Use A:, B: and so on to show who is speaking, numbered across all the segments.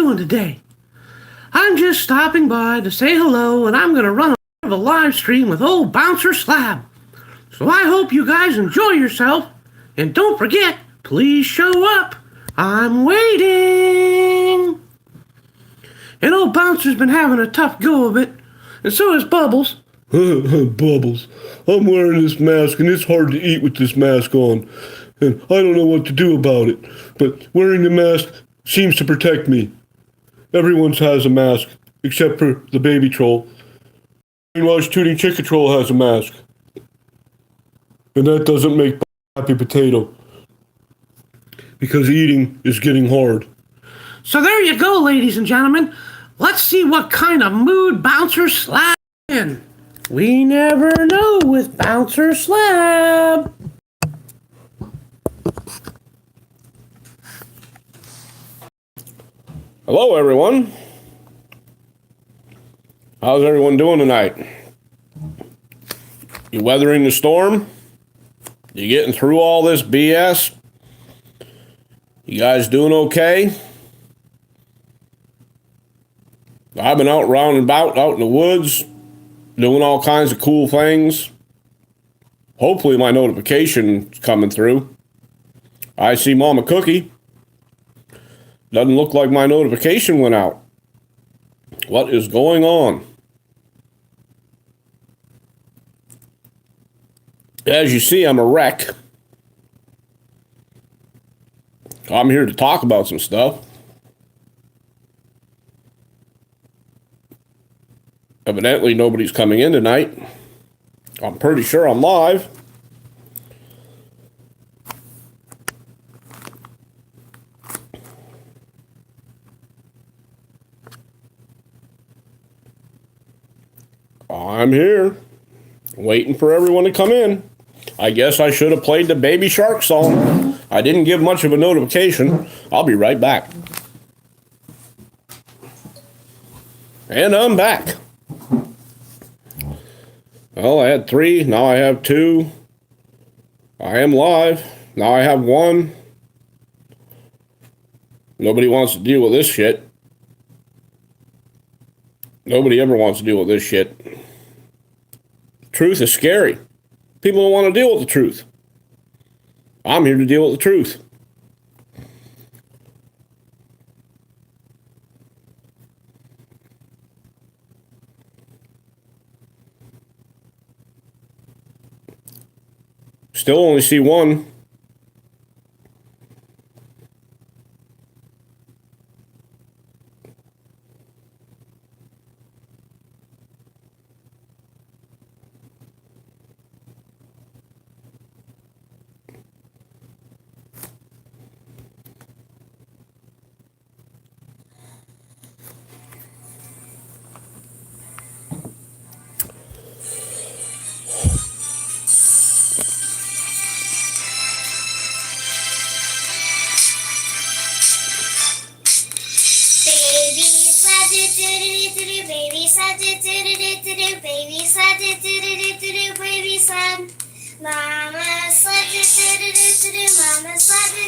A: doing today? I'm just stopping by to say hello, and I'm going to run a live stream with old Bouncer Slab. So I hope you guys enjoy yourself, and don't forget, please show up. I'm waiting. And old Bouncer's been having a tough go of it, and so has Bubbles.
B: Bubbles, I'm wearing this mask and it's hard to eat with this mask on. And I don't know what to do about it. But wearing the mask seems to protect me. Everyone has a mask, except for the baby troll. Brainwashed Tooting Chicken Troll has a mask. And that doesn't make Happy Potato. Because eating is getting hard.
A: So there you go, ladies and gentlemen. Let's see what kind of mood Bouncer Slab is in. We never know with Bouncer Slab.
C: Hello, everyone. How's everyone doing tonight? You weathering the storm? You getting through all this BS? You guys doing okay? I've been out round and about, out in the woods, doing all kinds of cool things. Hopefully my notification's coming through. I see Mama Cookie. Doesn't look like my notification went out. What is going on? As you see, I'm a wreck. I'm here to talk about some stuff. Evidently, nobody's coming in tonight. I'm pretty sure I'm live. I'm here, waiting for everyone to come in. I guess I should have played the Baby Shark song. I didn't give much of a notification. I'll be right back. And I'm back. Well, I had 3, now I have 2. I am live. Now I have 1. Nobody wants to deal with this shit. Nobody ever wants to deal with this shit. Truth is scary. People don't want to deal with the truth. I'm here to deal with the truth. Still only see 1.
D: Baby sled, baby sled, baby sled. Mama sled, mama sled, mama sled,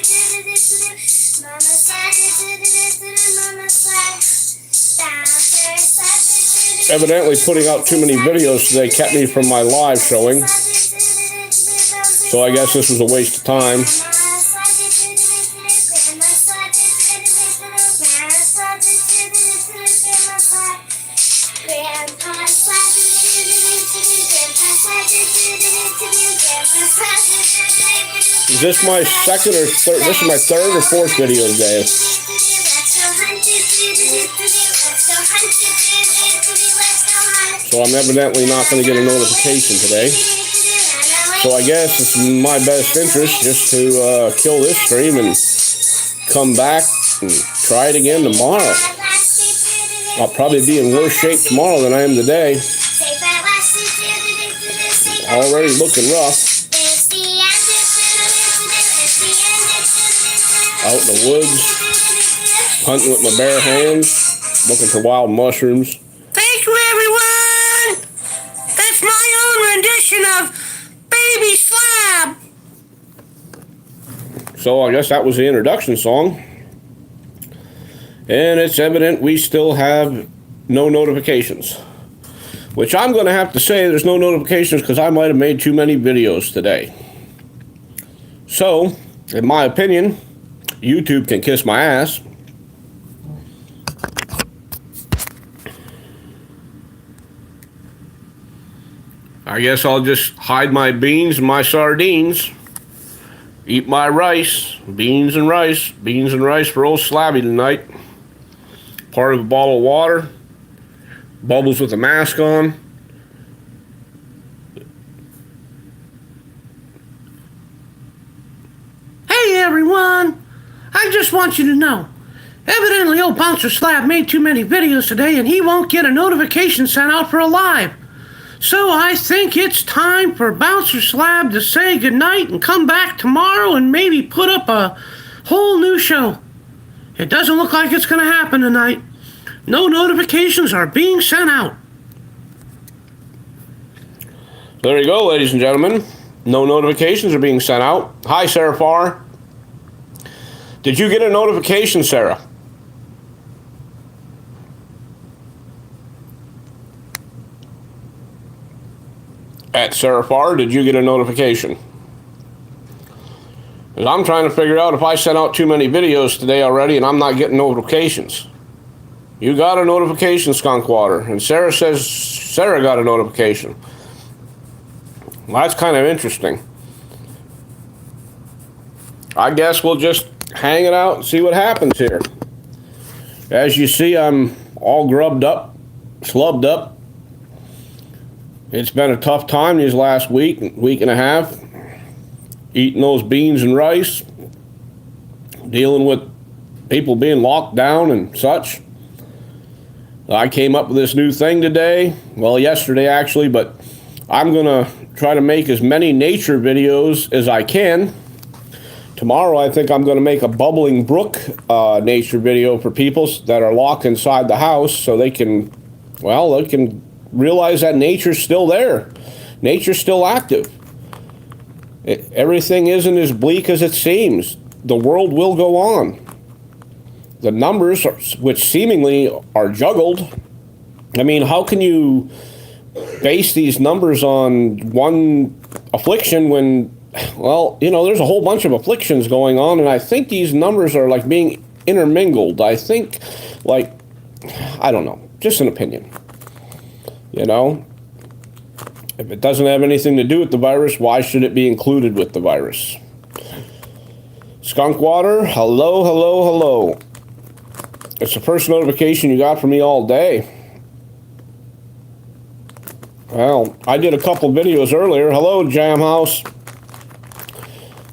D: mama sled.
C: Evidently putting out too many videos today kept me from my live showing. So I guess this was a waste of time. Is this my second or third? This is my 3rd or 4th video today. So I'm evidently not going to get a notification today. So I guess it's in my best interest just to kill this stream and come back and try it again tomorrow. I'll probably be in worse shape tomorrow than I am today. Already looking rough. Out in the woods, hunting with my bare hands, looking for wild mushrooms.
A: Thank you, everyone. That's my own rendition of Baby Slab.
C: So I guess that was the introduction song. And it's evident we still have no notifications. Which I'm going to have to say there's no notifications because I might have made too many videos today. So, in my opinion, YouTube can kiss my ass. I guess I'll just hide my beans and my sardines. Eat my rice. Beans and rice. Beans and rice for old Slabby tonight. Part of a bottle of water. Bubbles with a mask on.
A: Hey everyone! I just want you to know, evidently old Bouncer Slab made too many videos today and he won't get a notification sent out for a live. So I think it's time for Bouncer Slab to say goodnight and come back tomorrow and maybe put up a whole new show. It doesn't look like it's going to happen tonight. No notifications are being sent out.
C: There you go, ladies and gentlemen. No notifications are being sent out. Hi, Sarah Farr. Did you get a notification, Sarah? At Sarah Farr, did you get a notification? Because I'm trying to figure out if I sent out too many videos today already and I'm not getting notifications. You got a notification, Skunkwater. And Sarah says Sarah got a notification. Well, that's kind of interesting. I guess we'll just hang it out and see what happens here. As you see, I'm all grubbed up, slubbed up. It's been a tough time these last week and a half. Eating those beans and rice. Dealing with people being locked down and such. I came up with this new thing today. Well, yesterday actually, but I'm going to try to make as many nature videos as I can. Tomorrow, I think I'm going to make a Bubbling Brook nature video for people that are locked inside the house so they can realize that nature's still there. Nature's still active. Everything isn't as bleak as it seems. The world will go on. The numbers, which seemingly are juggled. I mean, how can you base these numbers on one affliction when, well, there's a whole bunch of afflictions going on, and I think these numbers are like being intermingled. I think, I don't know, just an opinion. If it doesn't have anything to do with the virus, why should it be included with the virus? Skunkwater, hello, hello, hello. It's the first notification you got from me all day. Well, I did a couple videos earlier. Hello, Jam House.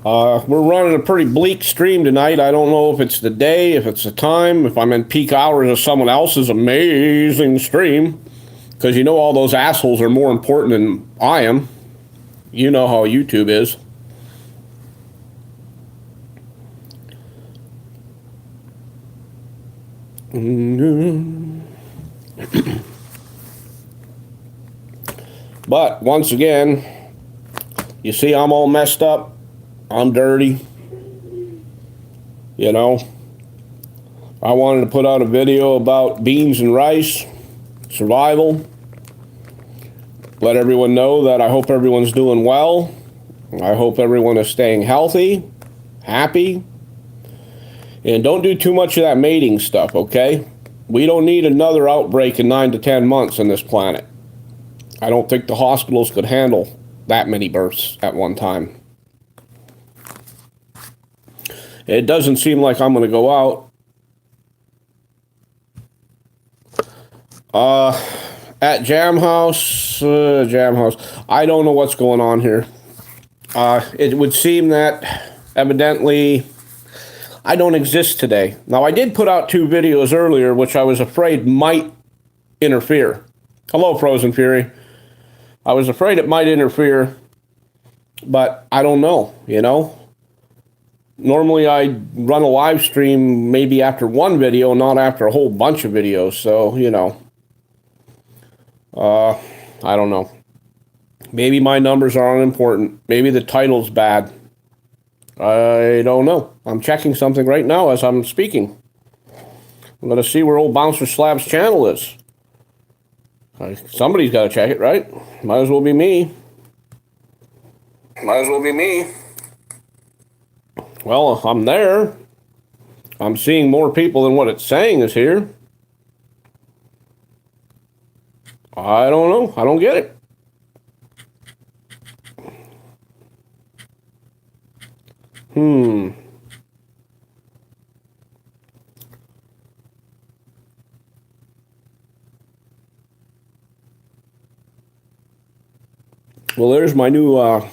C: We're running a pretty bleak stream tonight. I don't know if it's the day, if it's the time, if I'm in peak hours of someone else's amazing stream. Because all those assholes are more important than I am. You know how YouTube is. But once again, you see I'm all messed up. I'm dirty. I wanted to put out a video about beans and rice, survival. Let everyone know that I hope everyone's doing well. I hope everyone is staying healthy, happy. And don't do too much of that mating stuff, okay? We don't need another outbreak in 9 to 10 months on this planet. I don't think the hospitals could handle that many births at one time. It doesn't seem like I'm going to go out. At Jam House, I don't know what's going on here. It would seem that evidently I don't exist today. Now, I did put out 2 videos earlier, which I was afraid might interfere. Hello, Frozen Fury. I was afraid it might interfere, but I don't know, Normally, I run a live stream maybe after one video, not after a whole bunch of videos, so, I don't know. Maybe my numbers are unimportant. Maybe the title's bad. I don't know. I'm checking something right now as I'm speaking. I'm going to see where old Bouncer Slab's channel is. Somebody's got to check it, right? Might as well be me. Might as well be me. Well, if I'm there, I'm seeing more people than what it's saying is here. I don't know. I don't get it. Well, there's my new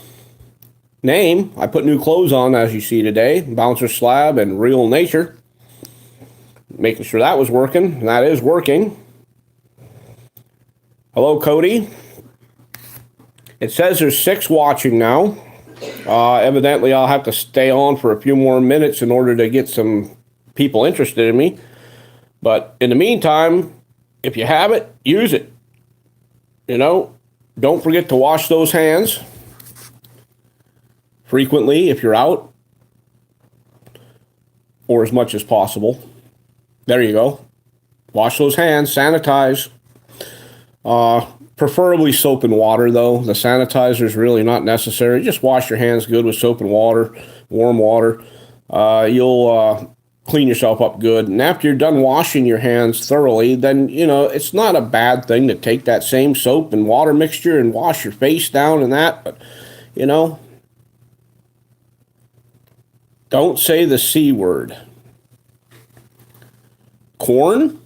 C: name. I put new clothes on, as you see today. Bouncer Slab and Real Nature. Making sure that was working, and that is working. Hello, Cody. It says there's 6 watching now. Evidently, I'll have to stay on for a few more minutes in order to get some people interested in me. But in the meantime, if you have it, use it. You know, don't forget to wash those hands frequently if you're out, or as much as possible. There you go. Wash those hands, sanitize. Preferably soap and water, though. The sanitizer is really not necessary. Just wash your hands good with soap and water, warm water. You'll clean yourself up good. And after you're done washing your hands thoroughly, then, you know, it's not a bad thing to take that same soap and water mixture and wash your face down and that. But, you know, don't say the C word. Corn?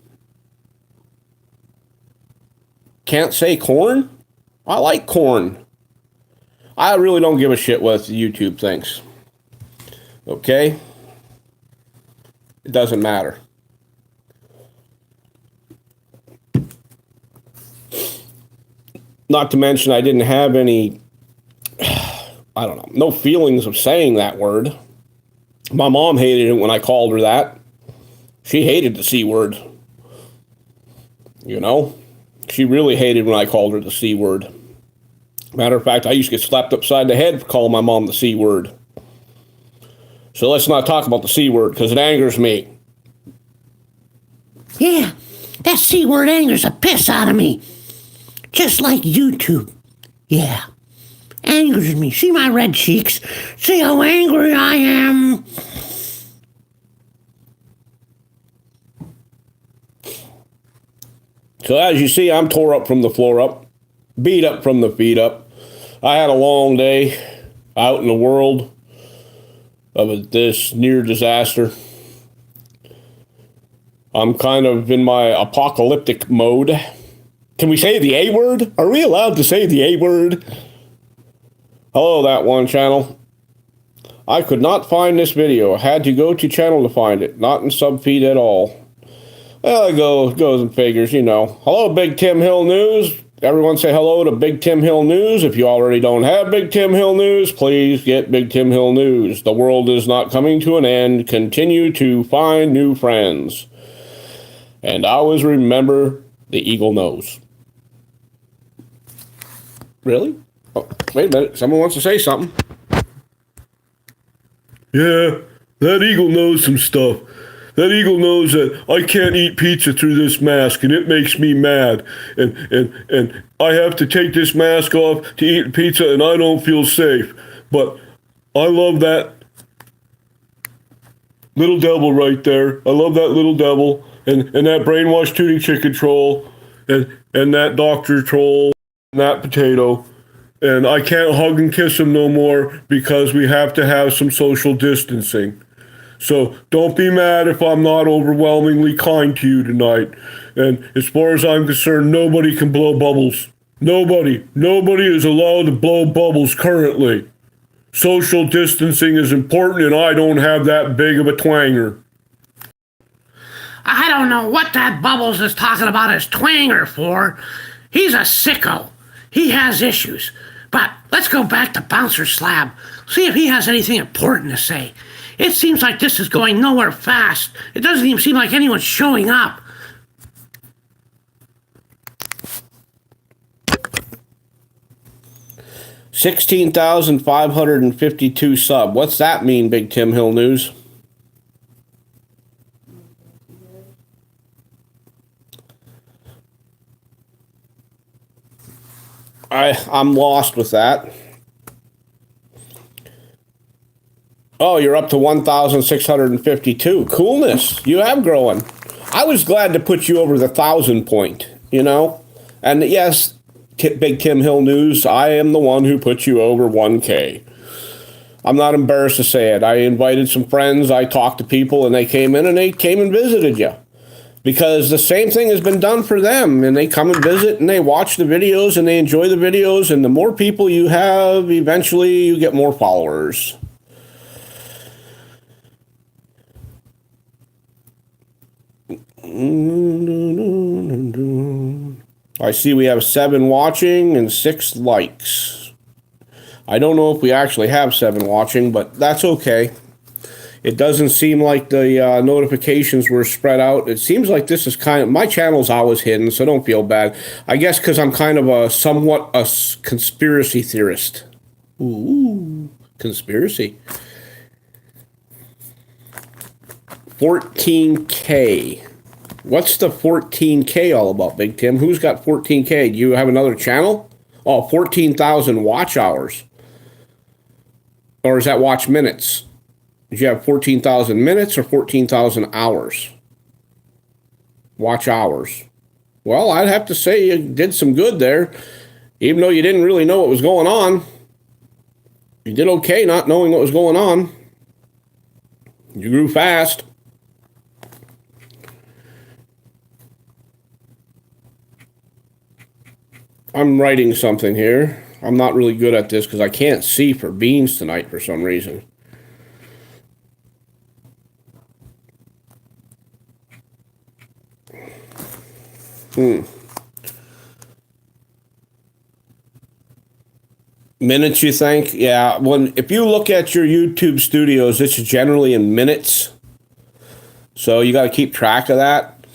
C: Can't say corn? I like corn. I really don't give a shit what YouTube thinks. Okay? It doesn't matter. Not to mention I didn't have any, I don't know, no feelings of saying that word. My mom hated it when I called her that. She hated the C word. You know? She really hated when I called her the C word. Matter of fact, I used to get slapped upside the head for calling my mom the C word. So let's not talk about the C word, because it angers me.
A: Yeah, that C word angers the piss out of me. Just like YouTube. Yeah, angers me. See my red cheeks? See how angry I am?
C: So as you see, I'm tore up from the floor up, beat up from the feet up. I had a long day out in the world of this near disaster. I'm kind of in my apocalyptic mode. Can we say the A word? Are we allowed to say the A word? Hello, that one channel. I could not find this video. I had to go to channel to find it. Not in subfeed at all. Well, it goes and figures, you know. Hello, Big Tim Hill News. Everyone say hello to Big Tim Hill News. If you already don't have Big Tim Hill News, please get Big Tim Hill News. The world is not coming to an end. Continue to find new friends. And always remember the eagle knows. Really? Oh, wait a minute. Someone wants to say something.
B: Yeah, that eagle knows some stuff. That eagle knows that I can't eat pizza through this mask, and it makes me mad. And I have to take this mask off to eat pizza, and I don't feel safe. But I love that little devil right there. I love that little devil, and that brainwashed tuning chicken troll, and that doctor troll, and that potato. And I can't hug and kiss him no more because we have to have some social distancing. So don't be mad if I'm not overwhelmingly kind to you tonight. And as far as I'm concerned, nobody can blow bubbles. Nobody is allowed to blow bubbles currently. Social distancing is important, and I don't have that big of a twanger.
A: I don't know what that Bubbles is talking about his twanger for. He's a sicko. He has issues. But let's go back to Bouncer Slab. See if he has anything important to say. It seems like this is going nowhere fast. It doesn't even seem like anyone's showing up.
C: $16,552 sub. What's that mean, Big Tim Hill News? I'm lost with that. Oh, you're up to 1,652. Coolness. You have growing. I was glad to put you over the 1,000 point, you know? And yes, Big Tim Hill News, I am the one who put you over 1K. I'm not embarrassed to say it. I invited some friends, I talked to people, and they came in and visited you. Because the same thing has been done for them, and they come and visit, and they watch the videos, and they enjoy the videos, and the more people you have, eventually you get more followers. I see we have 7 watching and 6 likes. I don't know if we actually have 7 watching, but that's okay. It doesn't seem like the notifications were spread out. It seems like this is my channel's always hidden, so don't feel bad. I guess because I'm kind of somewhat a conspiracy theorist. Ooh, conspiracy. 14K. What's the 14K all about, Big Tim? Who's got 14K? Do you have another channel? Oh, 14,000 watch hours. Or is that watch minutes? Did you have 14,000 minutes or 14,000 hours? Watch hours. Well, I'd have to say you did some good there. Even though you didn't really know what was going on. You did okay not knowing what was going on. You grew fast. I'm writing something here. I'm not really good at this because I can't see for beans tonight for some reason. Minutes, you think? Yeah. If you look at your YouTube studios, it's generally in minutes. So you got to keep track of that.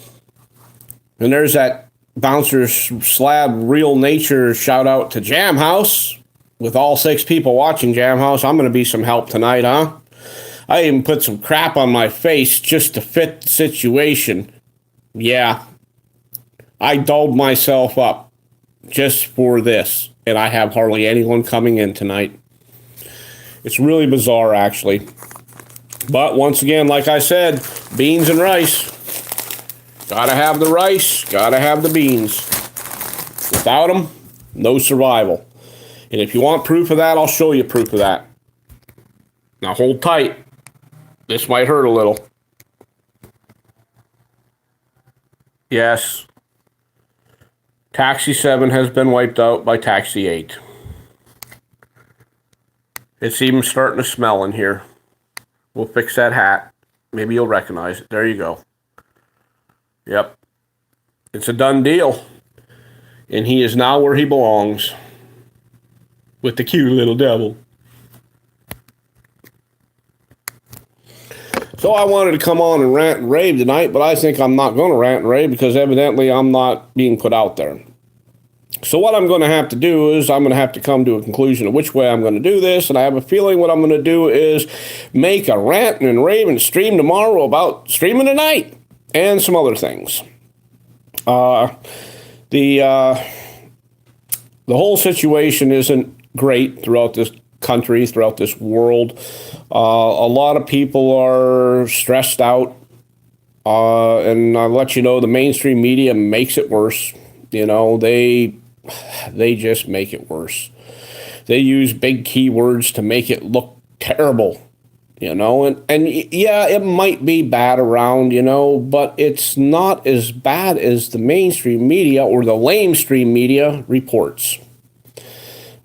C: And there's that Bouncer Slab Real Nature shout out to Jam House. With all 6 people watching Jam House, I'm going to be some help tonight, huh? I even put some crap on my face just to fit the situation. Yeah. I dolled myself up just for this, and I have hardly anyone coming in tonight. It's really bizarre, actually. But once again, like I said, beans and rice. Gotta have the rice, gotta have the beans. Without them, no survival. And if you want proof of that, I'll show you proof of that. Now hold tight. This might hurt a little. Yes. Taxi 7 has been wiped out by Taxi 8. It's even starting to smell in here. We'll fix that hat. Maybe you'll recognize it. There you go. Yep. It's a done deal. And he is now where he belongs. With the cute little devil. So I wanted to come on and rant and rave tonight, but I think I'm not going to rant and rave because evidently I'm not being put out there. So what I'm going to have to do is I'm going to have to come to a conclusion of which way I'm going to do this, and I have a feeling what I'm going to do is make a rant and rave and stream tomorrow about streaming tonight and some other things. The whole situation isn't great throughout this country, throughout this world. A lot of people are stressed out, and I'll let you know the mainstream media makes it worse. You know, they just make it worse. They use big keywords to make it look terrible, you know, and yeah, it might be bad around, you know, but it's not as bad as the mainstream media or the lamestream media reports.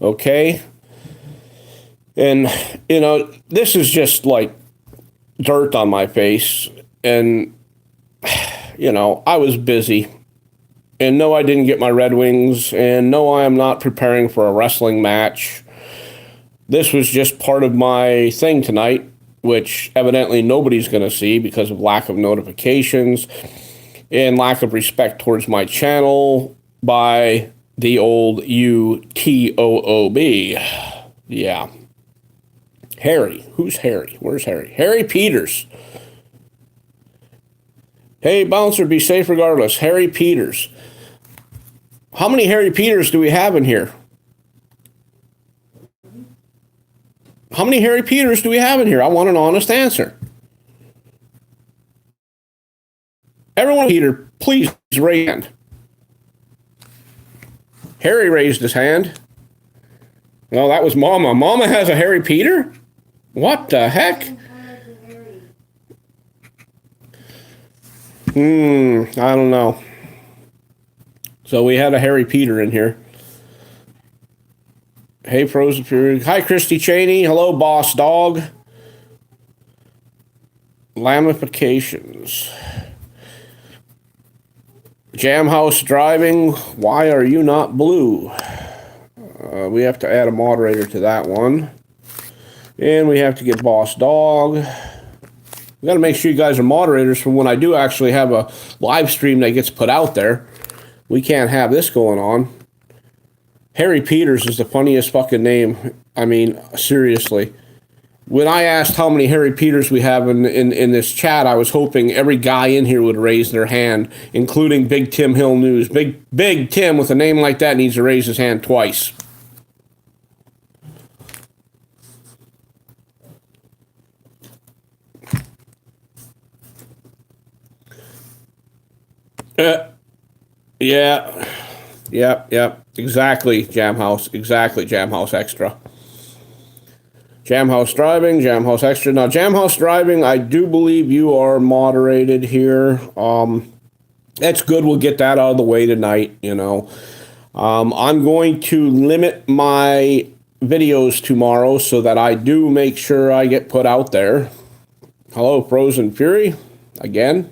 C: Okay? And, you know, this is just like dirt on my face. And, you know, I was busy. And no, I didn't get my Red Wings. And no, I am not preparing for a wrestling match. This was just part of my thing tonight, which evidently nobody's going to see because of lack of notifications and lack of respect towards my channel by the old UTOOB. Yeah. Harry. Who's Harry? Where's Harry? Harry Peters. Hey, Bouncer, be safe regardless. Harry Peters. How many Harry Peters do we have in here? How many Harry Peters do we have in here? I want an honest answer. Everyone, Peter, please raise your hand. Harry raised his hand. No, that was Mama. Mama has a Harry Peter? What the heck? I don't know. So we had a Harry Peter in here. Hey, Frozen Fury. Hi, Christy Cheney. Hello, Boss Dog. Lamifications. Jam House Driving. Why are you not blue? We have to add a moderator to that one. And we have to get Boss Dog. We got to make sure you guys are moderators for when I do actually have a live stream that gets put out there. We can't have this going on. Harry Peters is the funniest fucking name. I mean, seriously. When I asked how many Harry Peters we have in this chat, I was hoping every guy in here would raise their hand, including Big Tim Hill News. Big Tim with a name like that needs to raise his hand twice. Yeah. Exactly, Jam House. Exactly, Jam House Extra. Jam House Driving, Jam House Extra. Now, Jam House Driving, I do believe you are moderated here. That's good. We'll get that out of the way tonight, you know. I'm going to limit my videos tomorrow so that I do make sure I get put out there. Hello, Frozen Fury. Again.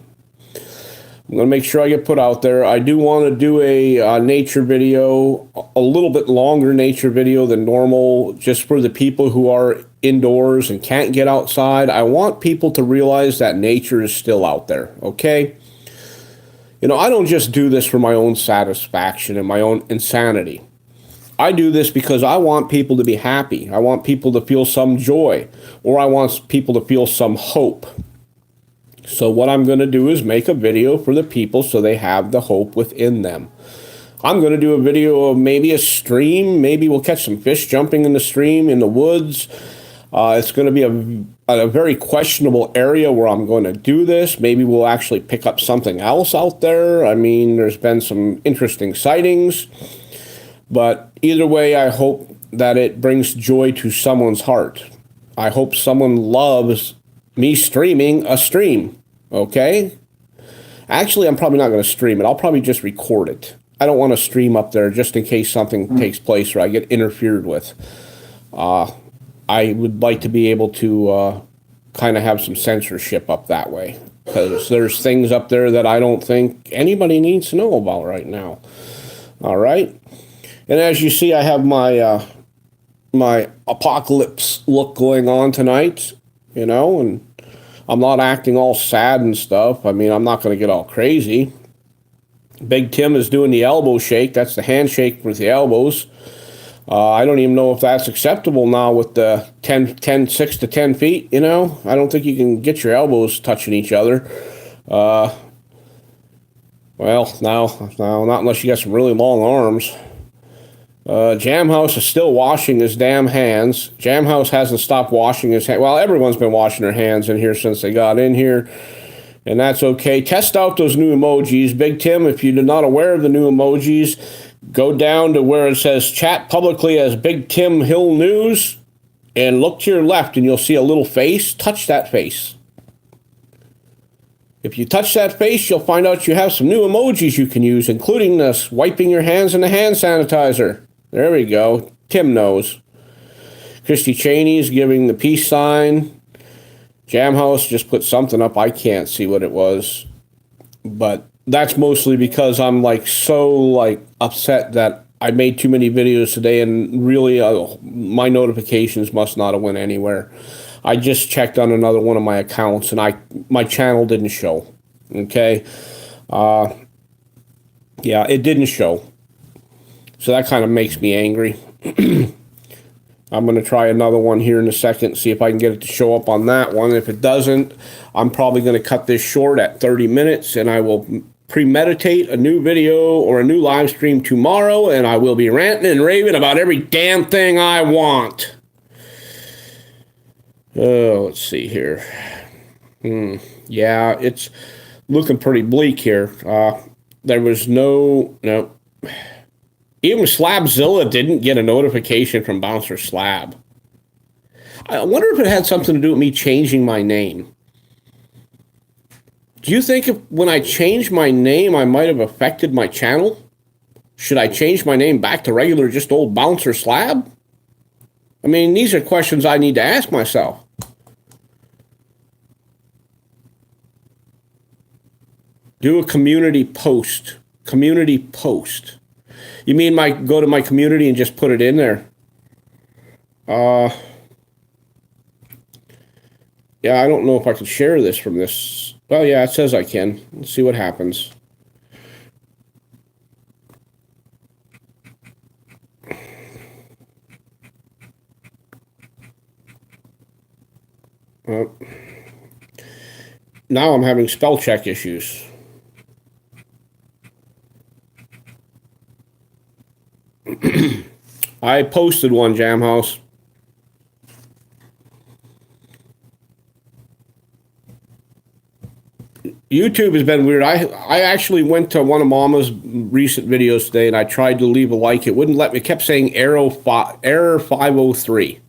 C: I'm going to make sure I get put out there. I do want to do a nature video, a little bit longer nature video than normal, just for the people who are indoors and can't get outside. I want people to realize that nature is still out there, okay? You know, I don't just do this for my own satisfaction and my own insanity. I do this because I want people to be happy. I want people to feel some joy, or I want people to feel some hope. So what I'm going to do is make a video for the people so they have the hope within them. I'm going to do a video of maybe a stream. Maybe we'll catch some fish jumping in the stream in the woods. It's going to be a very questionable area where I'm going to do this. Maybe we'll actually pick up something else out there. I mean, there's been some interesting sightings. But either way, I hope that it brings joy to someone's heart. I hope someone loves me streaming a stream, okay? Actually, I'm probably not going to stream it. I'll probably just record it. I don't want to stream up there just in case something takes place or I get interfered with. I would like to be able to kind of have some censorship up that way, because there's things up there that I don't think anybody needs to know about right now. All right? And as you see, I have my my apocalypse look going on tonight. You know, and I'm not acting all sad and stuff. I mean, I'm not going to get all crazy. Big Tim is doing the elbow shake. That's the handshake with the elbows. I don't even know if that's acceptable now with the 6 to 10 feet, you know. I don't think you can get your elbows touching each other. Well, now, not unless you got some really long arms. Jam House is still washing his damn hands. Jam House hasn't stopped washing his hands. Well, everyone's been washing their hands in here since they got in here, and that's okay. Test out those new emojis. Big Tim, if you're not aware of the new emojis, go down to where it says chat publicly as Big Tim Hill News, and look to your left, and you'll see a little face. Touch that face. If you touch that face, you'll find out you have some new emojis you can use, including this wiping your hands in the hand sanitizer. There we go. Tim knows. Christy Cheney's giving the peace sign. Jam House just put something up. I can't see what it was. But that's mostly because I'm so upset that I made too many videos today, and really my notifications must not have went anywhere. I just checked on another one of my accounts, and my channel didn't show. Okay? Yeah, it didn't show. So that kind of makes me angry. I'm going to try another one here in a second, see if I can get it to show up on that one. If it doesn't, I'm probably going to cut this short at 30 minutes, and I will premeditate a new video or a new live stream tomorrow, and I will be ranting and raving about every damn thing I want. All right, Oh, let's see here. Yeah, it's looking pretty bleak here. There was no. Even Slabzilla didn't get a notification from Bouncer Slab. I wonder if it had something to do with me changing my name. Do you think when I changed my name, I might have affected my channel? Should I change my name back to regular, just old Bouncer Slab? I mean, these are questions I need to ask myself. Do a community post. Community post. You mean go to my community and just put it in there? Yeah, I don't know if I can share this from this. Well, yeah, it says I can. Let's see what happens. Now I'm having spell check issues. I posted one, Jamhouse. YouTube has been weird. I actually went to one of Mama's recent videos today and I tried to leave a like. It wouldn't let me. It kept saying error 503.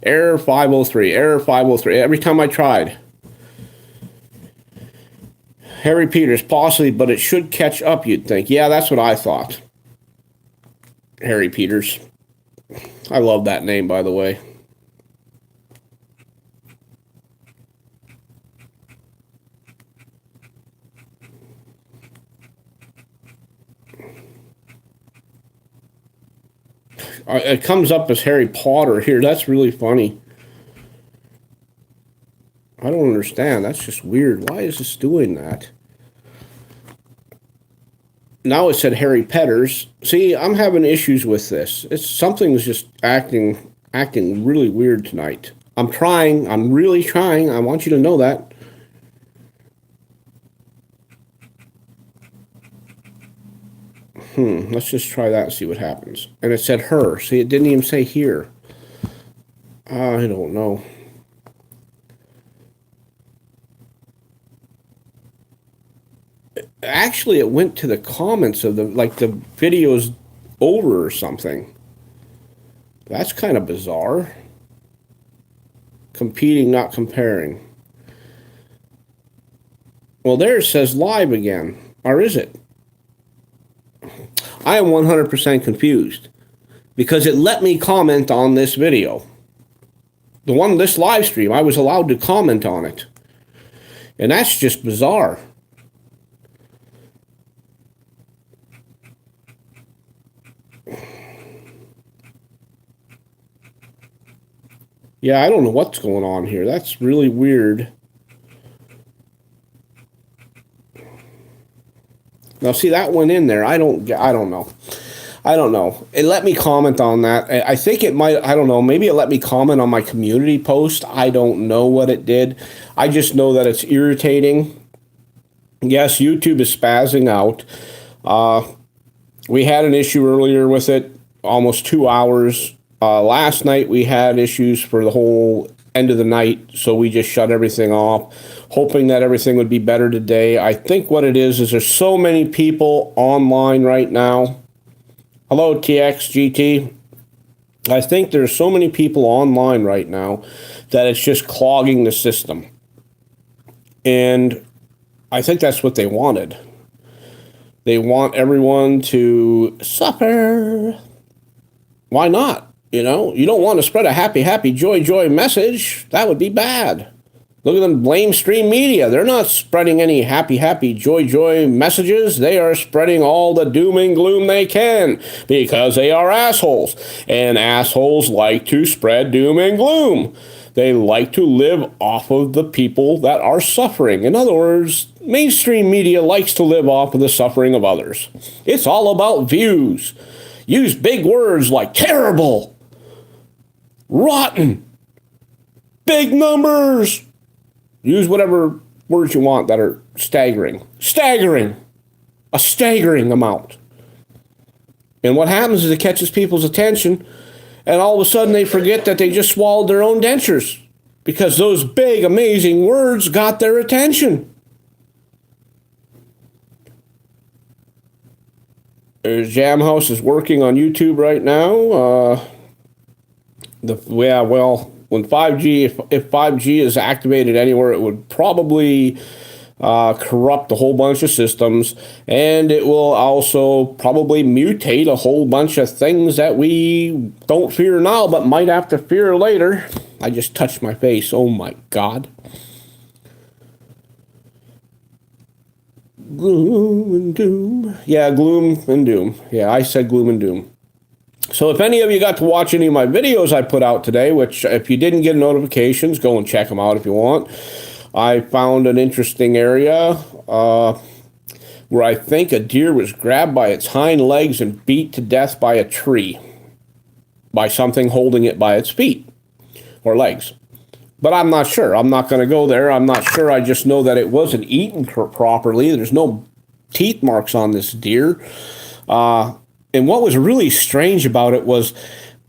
C: Error 503. Error 503. Every time I tried. Harry Peters, possibly, but it should catch up, you'd think. Yeah, that's what I thought. Harry Peters. I love that name, by the way. It comes up as Harry Potter here. That's really funny. I don't understand. That's just weird. Why is this doing that? Now it said Harry Petters. See, I'm having issues with this. Something's just acting really weird tonight. I'm trying. I'm really trying. I want you to know that. Let's just try that and see what happens. And it said her. See, it didn't even say here. I don't know. Actually, it went to the comments of the video's over or something. That's kind of bizarre. Competing, not comparing. Well, there it says live again. Or is it? I am 100% confused because it let me comment on this video. This live stream, I was allowed to comment on it. And that's just bizarre. Yeah, I don't know what's going on here. That's really weird. Now, see, that went in there. I don't know. I don't know. It let me comment on that. I think it might, I don't know, maybe it let me comment on my community post. I don't know what it did. I just know that it's irritating. Yes, YouTube is spazzing out. We had an issue earlier with it, almost 2 hours. Last night we had issues for the whole end of the night, so we just shut everything off, hoping that everything would be better today. I think what it is there's so many people online right now. Hello, TXGT. I think there's so many people online right now that it's just clogging the system. And I think that's what they wanted. They want everyone to suffer. Why not? You know, you don't want to spread a happy, happy, joy, joy message. That would be bad. Look at them blame Stream Media. They're not spreading any happy, happy, joy, joy messages. They are spreading all the doom and gloom they can because they are assholes. And assholes like to spread doom and gloom. They like to live off of the people that are suffering. In other words, mainstream media likes to live off of the suffering of others. It's all about views. Use big words like terrible, rotten, big numbers. Use whatever words you want that are staggering. Staggering. A staggering amount. And what happens is it catches people's attention, and all of a sudden they forget that they just swallowed their own dentures. because those big, amazing words got their attention. Jam House is working on YouTube right now. When 5G, if 5G is activated anywhere, it would probably corrupt a whole bunch of systems, and it will also probably mutate a whole bunch of things that we don't fear now, but might have to fear later. I just touched my face. Oh my God. Gloom and doom. Yeah, gloom and doom. Yeah, I said gloom and doom. So if any of you got to watch any of my videos I put out today, which if you didn't get notifications, go and check them out if you want. I found an interesting area where I think a deer was grabbed by its hind legs and beat to death by a tree, by something holding it by its feet or legs. But I'm not sure. I'm not going to go there. I'm not sure. I just know that it wasn't eaten properly. There's no teeth marks on this deer. And what was really strange about it was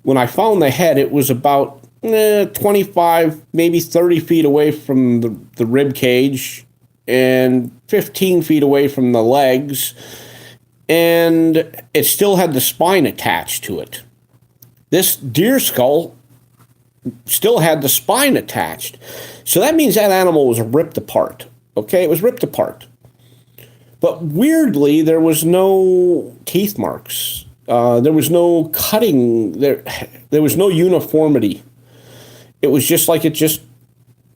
C: when I found the head, it was about 25, maybe 30 feet away from the rib cage and 15 feet away from the legs. And it still had the spine attached to it. This deer skull still had the spine attached. So that means that animal was ripped apart. Okay, it was ripped apart. But weirdly, there was no teeth marks. There was no cutting. There was no uniformity. It was just like it just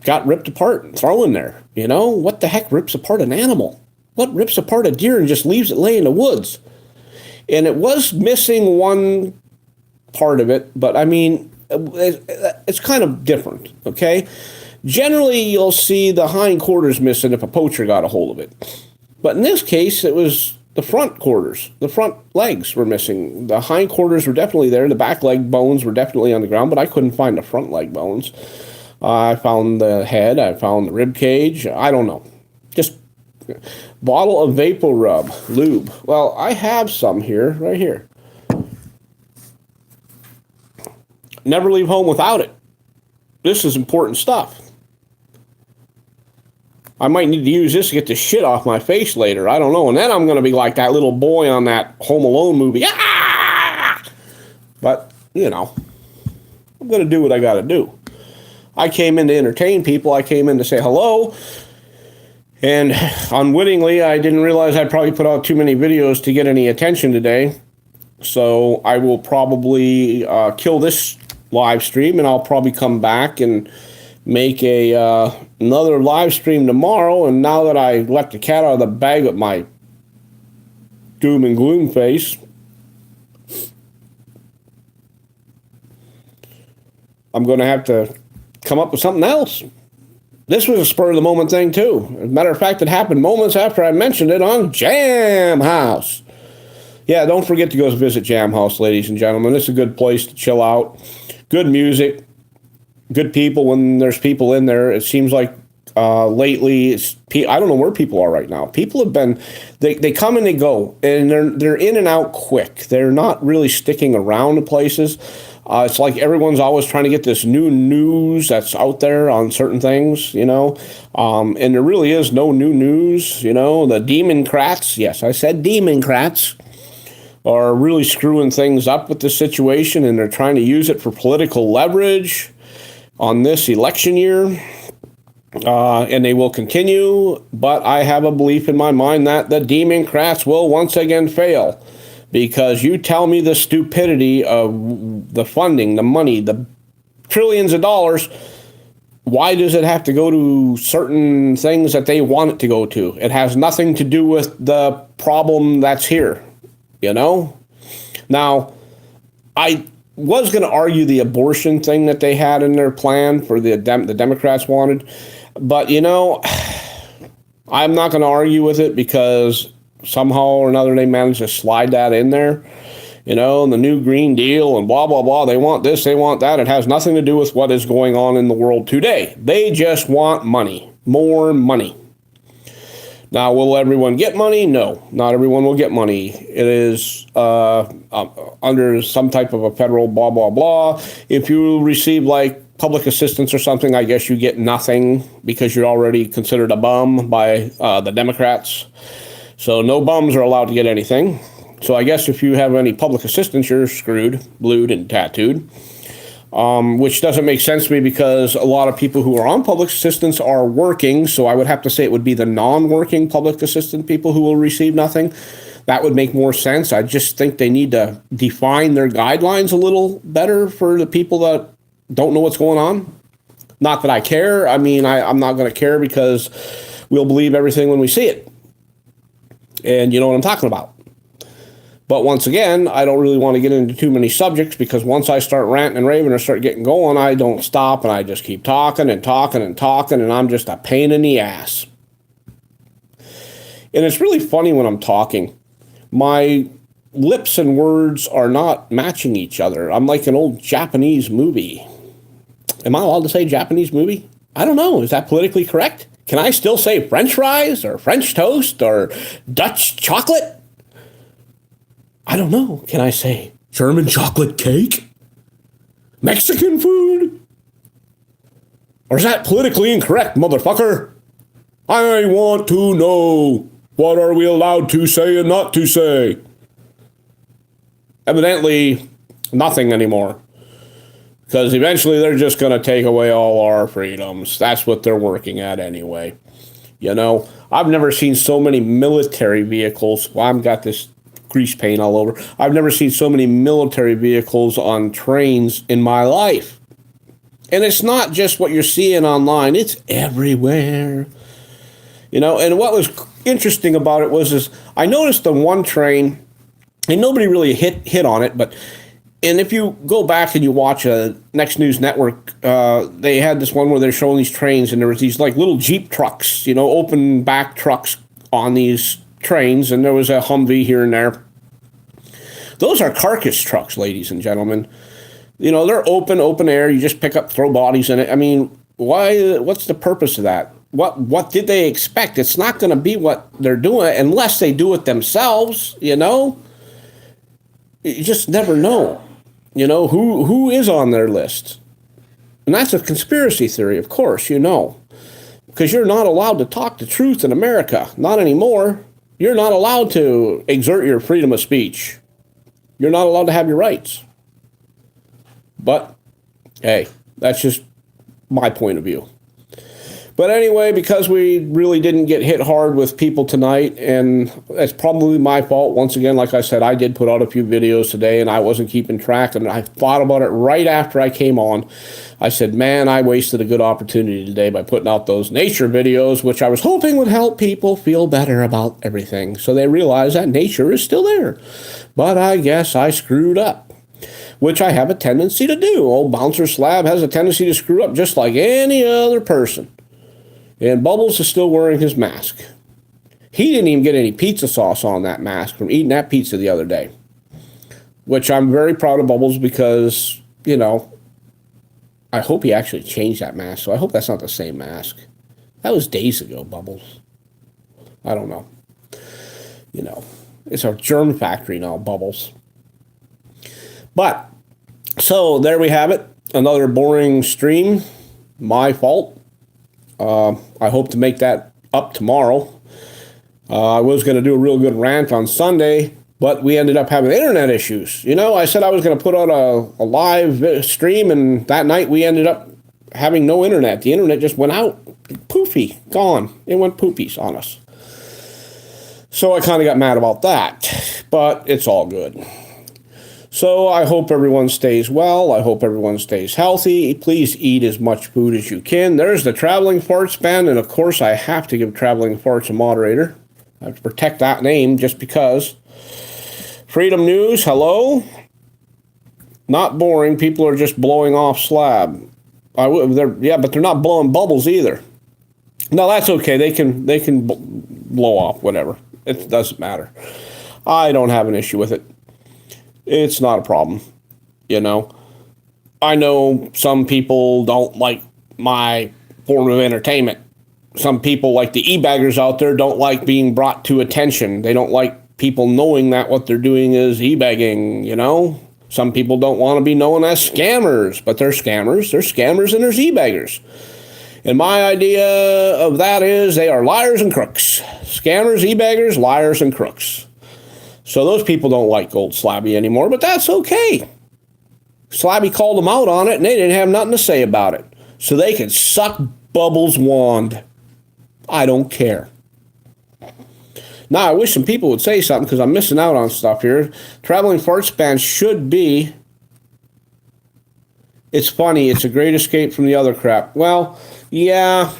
C: got ripped apart and thrown there. You know, what the heck rips apart an animal? What rips apart a deer and just leaves it lay in the woods? And it was missing one part of it, but I mean, it's kind of different, okay? Generally, you'll see the hindquarters missing if a poacher got a hold of it. But in this case, it was the front quarters. The front legs were missing. The hindquarters were definitely there. The back leg bones were definitely on the ground, but I couldn't find the front leg bones. I found the head. I found the rib cage. I don't know. Just bottle of Vapor Rub lube. Well, I have some here, right here. Never leave home without it. This is important stuff. I might need to use this to get the shit off my face later. I don't know. And then I'm going to be like that little boy on that Home Alone movie. Ah! But, you know, I'm going to do what I got to do. I came in to entertain people. I came in to say hello. And unwittingly, I didn't realize I'd probably put out too many videos to get any attention today. So I will probably kill this live stream, and I'll probably come back and make another live stream tomorrow. And now that I let the cat out of the bag with my doom and gloom face, I'm going to have to come up with something else. This was a spur of the moment thing too. As a matter of fact, it happened moments after I mentioned it on Jam House. Yeah, don't forget to go visit Jam House, ladies and gentlemen. It's a good place to chill out. Good music. Good people when there's people in there. It seems like lately, I don't know where people are right now. People have been, they come and they go, and they're in and out quick. They're not really sticking around to places. It's like everyone's always trying to get this new news that's out there on certain things, you know. And there really is no new news, you know. The Democrats, yes, I said Democrats, are really screwing things up with the situation, and they're trying to use it for political leverage on this election year, and they will continue, but I have a belief in my mind that the Democrats will once again fail, because you tell me the stupidity of the funding, the money, the trillions of dollars, why does it have to go to certain things that they want it to go to? It has nothing to do with the problem that's here, you know? Now, I was going to argue the abortion thing that they had in their plan for the Democrats wanted. But, you know, I'm not going to argue with it because somehow or another they managed to slide that in there. You know, and the new Green Deal and blah, blah, blah. They want this, they want that. It has nothing to do with what is going on in the world today. They just want money, more money. Now, will everyone get money? No, not everyone will get money. It is under some type of a federal blah, blah, blah. If you receive like public assistance or something, I guess you get nothing because you're already considered a bum by the Democrats. So no bums are allowed to get anything. So I guess if you have any public assistance, you're screwed, blued, and tattooed. Which doesn't make sense to me because a lot of people who are on public assistance are working. So I would have to say it would be the non-working public assistance people who will receive nothing. That would make more sense. I just think they need to define their guidelines a little better for the people that don't know what's going on. Not that I care. I mean, I'm not going to care because we'll believe everything when we see it. And you know what I'm talking about. But once again, I don't really want to get into too many subjects because once I start ranting and raving or start getting going, I don't stop and I just keep talking and talking and talking, and I'm just a pain in the ass. And it's really funny when I'm talking. My lips and words are not matching each other. I'm like an old Japanese movie. Am I allowed to say Japanese movie? I don't know. Is that politically correct? Can I still say French fries or French toast or Dutch chocolate? I don't know. Can I say German chocolate cake? Mexican food? Or is that politically incorrect, motherfucker? I want to know. What are we allowed to say and not to say? Evidently, nothing anymore. Because eventually they're just going to take away all our freedoms. That's what they're working at anyway. You know, I've never seen so many military vehicles. Well, I've got this grease paint all over. I've never seen so many military vehicles on trains in my life. And it's not just what you're seeing online. It's everywhere. You know, and what was interesting about it was I noticed on one train, and nobody really hit on it, and if you go back and you watch Next News Network, they had this one where they're showing these trains, and there was these like little Jeep trucks, you know, open back trucks on these trains, and there was a Humvee here and there. Those are carcass trucks, ladies and gentlemen. You know, they're open air. You just pick up, throw bodies in it. I mean, why? What's the purpose of that? What did they expect? It's not going to be what they're doing unless they do it themselves, you know? You just never know, you know, who is on their list. And that's a conspiracy theory, of course, you know. Because you're not allowed to talk the truth in America. Not anymore. You're not allowed to exert your freedom of speech. You're not allowed to have your rights. But, hey, that's just my point of view. But anyway, because we really didn't get hit hard with people tonight, and it's probably my fault. Once again, like I said, I did put out a few videos today, and I wasn't keeping track, and I thought about it right after I came on. I said, man, I wasted a good opportunity today by putting out those nature videos, which I was hoping would help people feel better about everything, so they realize that nature is still there. But I guess I screwed up, which I have a tendency to do. Old Bouncer Slab has a tendency to screw up just like any other person. And Bubbles is still wearing his mask. He didn't even get any pizza sauce on that mask from eating that pizza the other day. Which I'm very proud of Bubbles because, you know, I hope he actually changed that mask. So I hope that's not the same mask. That was days ago, Bubbles. I don't know. You know, it's a germ factory now, Bubbles. But, so there we have it. Another boring stream. My fault. I hope to make that up tomorrow. I was going to do a real good rant on Sunday, but we ended up having internet issues. You know, I said I was going to put out a live stream, and that night we ended up having no internet. The internet just went out. Poofy. Gone. It went poopies on us. So I kind of got mad about that, but it's all good. So I hope everyone stays well. I hope everyone stays healthy. Please eat as much food as you can. There's the Traveling Farts band, and of course I have to give Traveling Farts a moderator. I have to protect that name just because. Freedom News, hello. Not boring. People are just blowing off Slab. But they're not blowing bubbles either. No, that's okay. They can blow off whatever. It doesn't matter. I don't have an issue with it. It's not a problem, you know. I know some people don't like my form of entertainment. Some people, like the e-baggers out there, don't like being brought to attention. They don't like people knowing that what they're doing is e-bagging, you know. Some people don't want to be known as scammers, but they're scammers. They're scammers and they're e-beggars. And my idea of that is they are liars and crooks. Scammers, e-beggars, liars, and crooks. So those people don't like Old Slabby anymore, but that's okay. Slabby called them out on it, and they didn't have nothing to say about it. So they can suck Bubbles' wand. I don't care. Now, I wish some people would say something because I'm missing out on stuff here. Traveling Farts Band should be... It's funny. It's a great escape from the other crap. Well, yeah,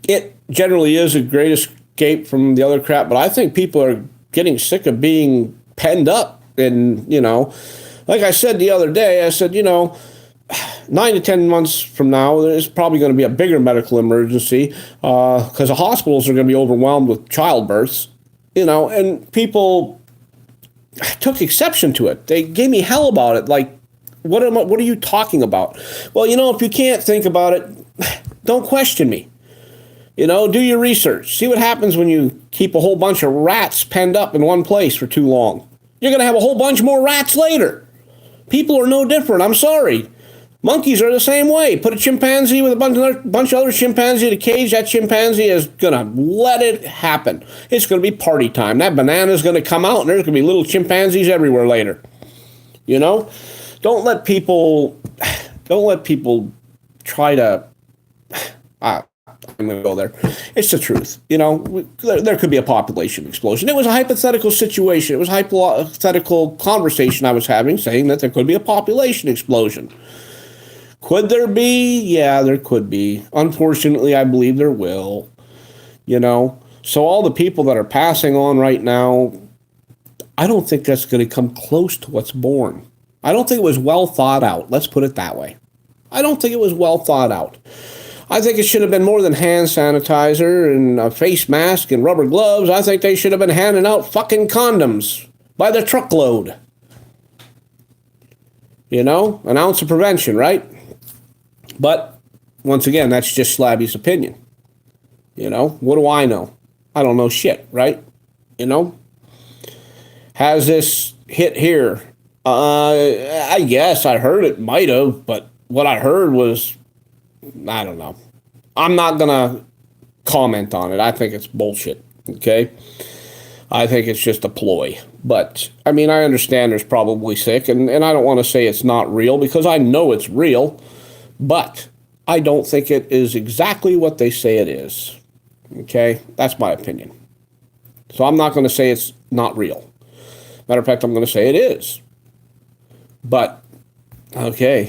C: it generally is a great escape from the other crap, but I think people are getting sick of being penned up. And, like I said the other day, I said, 9 to 10 months from now, there's probably going to be a bigger medical emergency because the hospitals are going to be overwhelmed with childbirths, and people took exception to it. They gave me hell about it. Like, what are you talking about? Well, if you can't think about it, don't question me. Do your research. See what happens when you keep a whole bunch of rats penned up in one place for too long. You're going to have a whole bunch more rats later. People are no different. I'm sorry. Monkeys are the same way. Put a chimpanzee with a bunch of other chimpanzees in a cage. That chimpanzee is going to let it happen. It's going to be party time. That banana is going to come out, and there's going to be little chimpanzees everywhere later. Don't let people try to... I'm going to go there. It's the truth. There could be a population explosion. It was a hypothetical situation. It was a hypothetical conversation I was having, saying that there could be a population explosion. Could there be? Yeah, there could be. Unfortunately, I believe there will. So all the people that are passing on right now, I don't think that's going to come close to what's born. I don't think it was well thought out. Let's put it that way. I don't think it was well thought out. I think it should have been more than hand sanitizer and a face mask and rubber gloves. I think they should have been handing out fucking condoms by the truckload. An ounce of prevention, right? But, once again, that's just Slabby's opinion. What do I know? I don't know shit, right? Has this hit here? I guess I heard it might have, but what I heard was, I don't know. I'm not going to comment on it. I think it's bullshit, okay? I think it's just a ploy. But, I understand there's probably sick, and I don't want to say it's not real because I know it's real, but I don't think it is exactly what they say it is, okay? That's my opinion. So I'm not going to say it's not real. Matter of fact, I'm going to say it is. But, okay,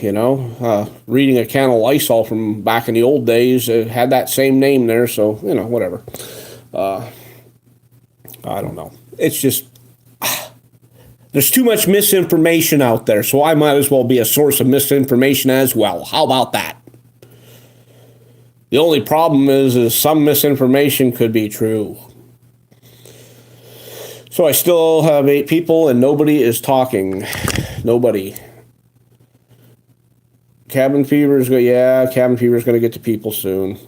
C: reading a can of Lysol from back in the old days, it had that same name there, so, whatever. I don't know. It's just, there's too much misinformation out there, so I might as well be a source of misinformation as well. How about that? The only problem is some misinformation could be true. So I still have 8 people, and nobody is talking. Nobody. Cabin fever is going. Yeah, cabin fever is going to get to people soon.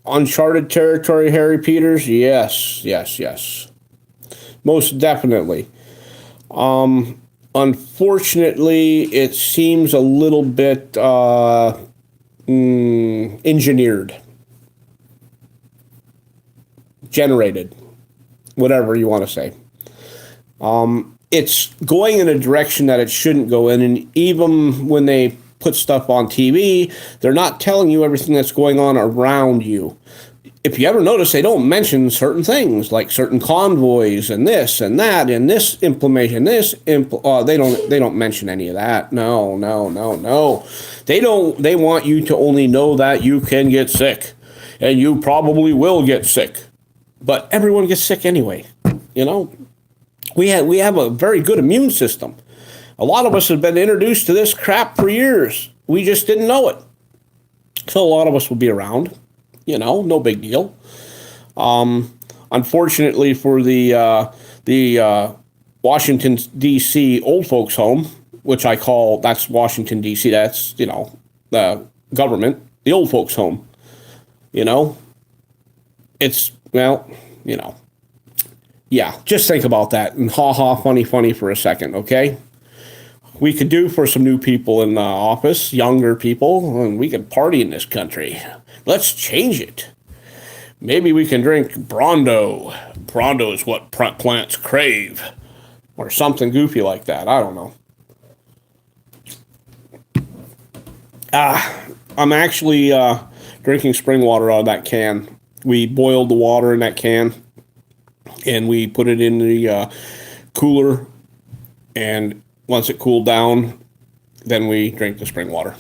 C: Uncharted territory, Harry Peters. Yes. Most definitely. Unfortunately, it seems a little bit engineered, generated, whatever you want to say. It's going in a direction that it shouldn't go in, and even when they put stuff on TV, they're not telling you everything that's going on around you. If you ever notice, they don't mention certain things like certain convoys and this and that and this implementation. They don't mention any of that. No. They don't. They want you to only know that you can get sick, and you probably will get sick. But everyone gets sick anyway. We have a very good immune system. A lot of us have been introduced to this crap for years. We just didn't know it. So a lot of us will be around. No big deal. Unfortunately for the Washington, D.C. old folks home, which I call, that's Washington, D.C., that's, the government, the old folks home. It's, Yeah, just think about that and ha ha funny for a second, okay? We could do for some new people in the office, younger people, and we could party in this country. Let's change it. Maybe we can drink Brondo. Brondo is what plants crave. Or something goofy like that. I don't know. I'm actually drinking spring water out of that can. We boiled the water in that can, and we put it in the cooler, and once it cooled down, then we drink the spring water.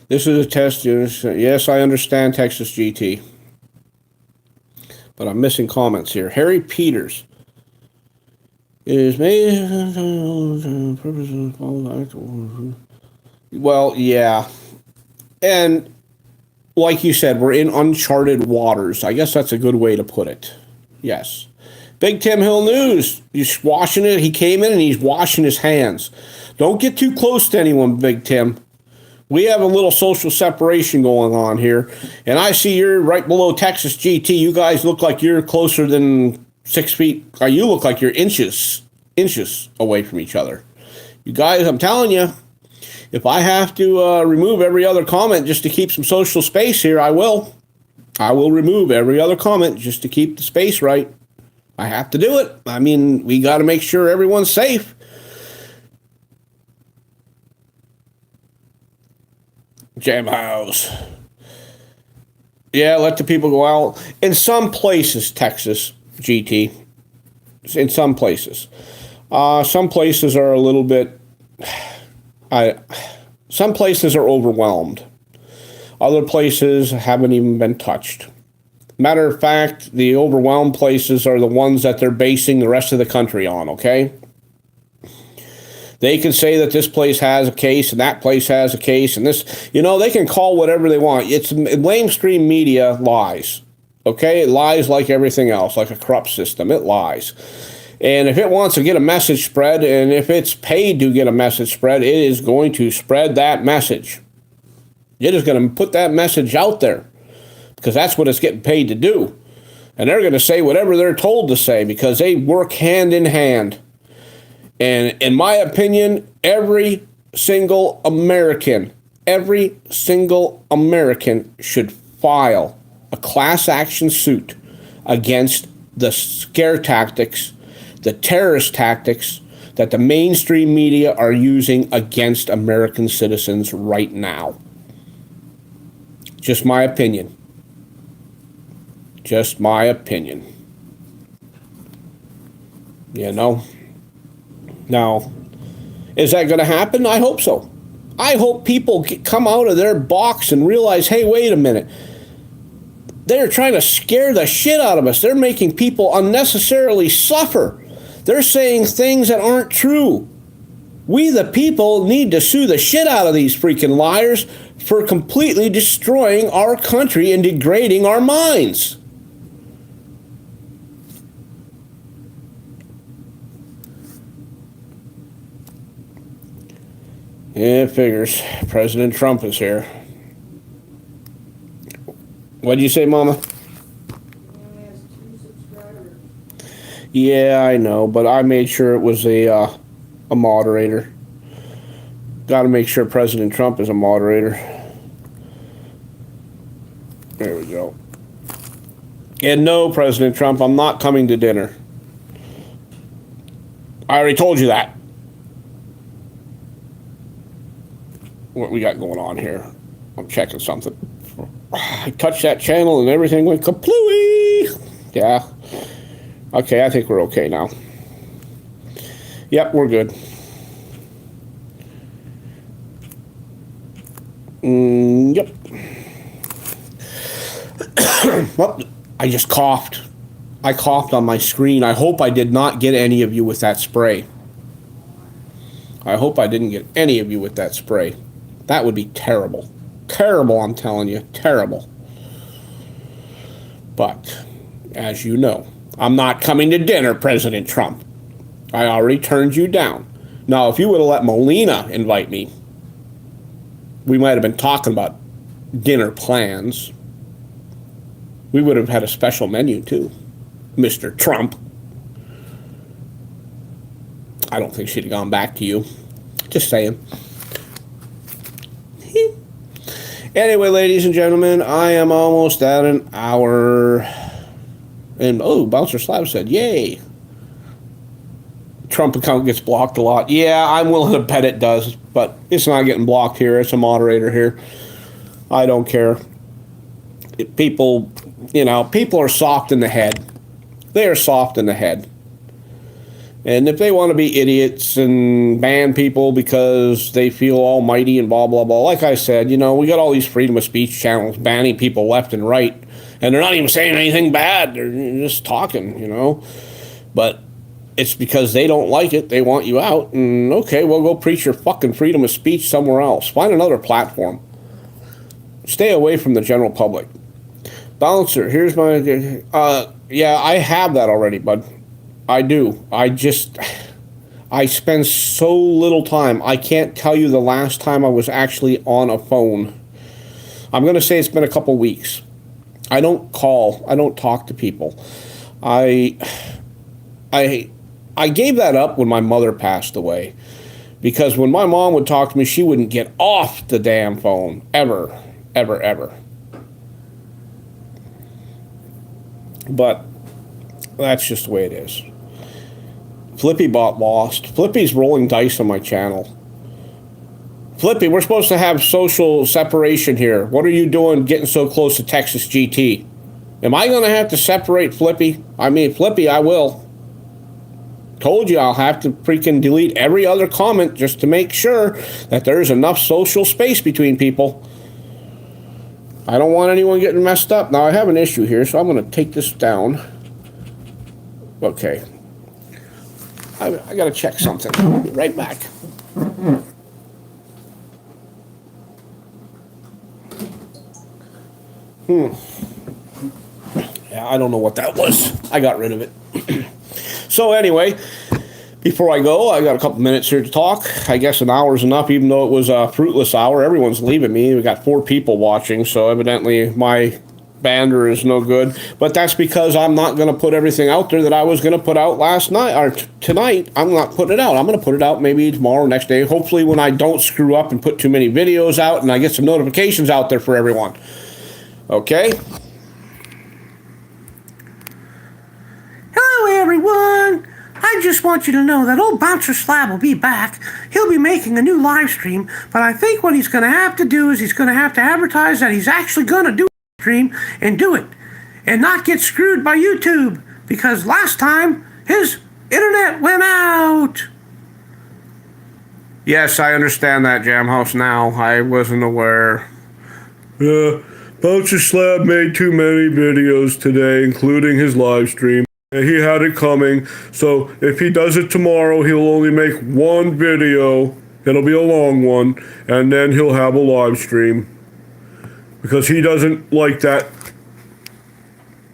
C: This is a test. Yes, I understand, Texas GT. But I'm missing comments here. Harry Peters is made. Well, yeah. And like you said, we're in uncharted waters. I guess that's a good way to put it. Yes. Big Tim Hill News. He's washing it. He came in and he's washing his hands. Don't get too close to anyone, Big Tim. We have a little social separation going on here. And I see you're right below Texas GT. You guys look like you're closer than 6 feet. You look like you're inches away from each other. You guys, I'm telling you, if I have to remove every other comment just to keep some social space here, I will. I will remove every other comment just to keep the space right. I have to do it. I mean, we got to make sure everyone's safe. Jam House. Yeah, let the people go out. In some places, Texas, GT. In some places. Some places are a little bit... some places are overwhelmed. Other places haven't even been touched. Matter of fact, the overwhelmed places are the ones that they're basing the rest of the country on, okay? They can say that this place has a case and that place has a case and this, they can call whatever they want. It's mainstream media lies, okay? It lies like everything else, like a corrupt system. It lies. And if it wants to get a message spread, and if it's paid to get a message spread, it is going to spread that message. It is going to put that message out there because that's what it's getting paid to do. And they're going to say whatever they're told to say because they work hand in hand. And in my opinion, every single American should file a class action suit against the scare tactics, the terrorist tactics that the mainstream media are using against American citizens right now. Just my opinion. Just my opinion. Now, is that going to happen? I hope so. I hope people come out of their box and realize, hey, wait a minute. They're trying to scare the shit out of us. They're making people unnecessarily suffer. They're saying things that aren't true. We, the people, need to sue the shit out of these freaking liars for completely destroying our country and degrading our minds. Yeah, it figures. President Trump is here. What'd you say, Mama? Yeah, I know, but I made sure it was a moderator. Got to make sure President Trump is a moderator. There we go. And no, President Trump, I'm not coming to dinner. I already told you that. What we got going on here? I'm checking something. I touched that channel and everything went kaplooey. Yeah. Okay, I think we're okay now. Yep, we're good. Yep. Well, I just coughed. I coughed on my screen. I hope I did not get any of you with that spray. I hope I didn't get any of you with that spray. That would be terrible. Terrible, I'm telling you. Terrible. But, as you know, I'm not coming to dinner, President Trump. I already turned you down. Now, if you would have let Melina invite me, we might have been talking about dinner plans. We would have had a special menu too, Mr. Trump. I don't think she'd have gone back to you. Just saying. Anyway, ladies and gentlemen, I am almost at an hour. And, oh, Bouncer Slab said, yay. Trump account gets blocked a lot. Yeah, I'm willing to bet it does, but it's not getting blocked here. It's a moderator here. I don't care. People are soft in the head. They are soft in the head. And if they want to be idiots and ban people because they feel almighty and blah, blah, blah, like I said, we got all these freedom of speech channels banning people left and right. And they're not even saying anything bad. They're just talking, But it's because they don't like it. They want you out. And okay, well, go preach your fucking freedom of speech somewhere else. Find another platform. Stay away from the general public. Bouncer, here's my... yeah, I have that already, bud. I do. I spend so little time. I can't tell you the last time I was actually on a phone. I'm going to say it's been a couple weeks. I don't call. I don't talk to people. I gave that up when my mother passed away. Because when my mom would talk to me, she wouldn't get off the damn phone. Ever. Ever, ever. But that's just the way it is. Flippy bot lost. Flippy's rolling dice on my channel. Flippy, we're supposed to have social separation here. What are you doing getting so close to Texas GT? Am I going to have to separate Flippy? I mean, Flippy, I will. Told you I'll have to freaking delete every other comment just to make sure that there's enough social space between people. I don't want anyone getting messed up. Now, I have an issue here, so I'm going to take this down. Okay. I got to check something. I'll be right back. Yeah, I don't know what that was. I got rid of it. So anyway, before I go, I got a couple minutes here to talk. I guess an hour's enough, even though it was a fruitless hour. Everyone's leaving me. We got 4 people watching, so evidently my banner is no good. But that's because I'm not going to put everything out there that I was going to put out last night or tonight. I'm not putting it out. I'm going to put it out maybe tomorrow, next day. Hopefully when I don't screw up and put too many videos out and I get some notifications out there for everyone. Okay?
A: Hello, everyone. I just want you to know that old Bouncer Slab will be back. He'll be making a new live stream, but I think what he's going to have to do is he's going to have to advertise that he's actually going to do a stream and do it and not get screwed by YouTube, because last time his internet went out.
C: Yes, I understand that, Jamhouse, now. I wasn't aware.
B: Yeah, Bouncer Slab made too many videos today, including his live stream. He had it coming, so if he does it tomorrow, he'll only make one video. It'll be a long one, and then he'll have a live stream. Because he doesn't like that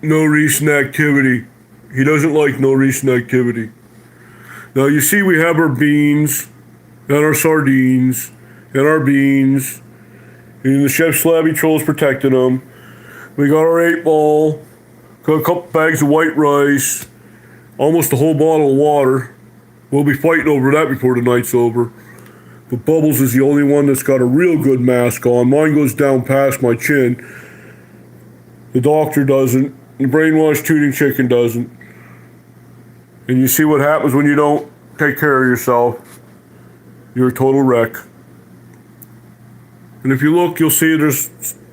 B: no recent activity. He doesn't like no recent activity. Now, you see we have our beans, and our sardines, and our beans, and the Chef Slabby Troll's protecting them. We got our 8-ball. Got a couple bags of white rice, almost a whole bottle of water. We'll be fighting over that before the night's over. But Bubbles is the only one that's got a real good mask on. Mine goes down past my chin. The doctor doesn't. The brainwashed tooting chicken doesn't. And you see what happens when you don't take care of yourself. You're a total wreck. And if you look, you'll see there's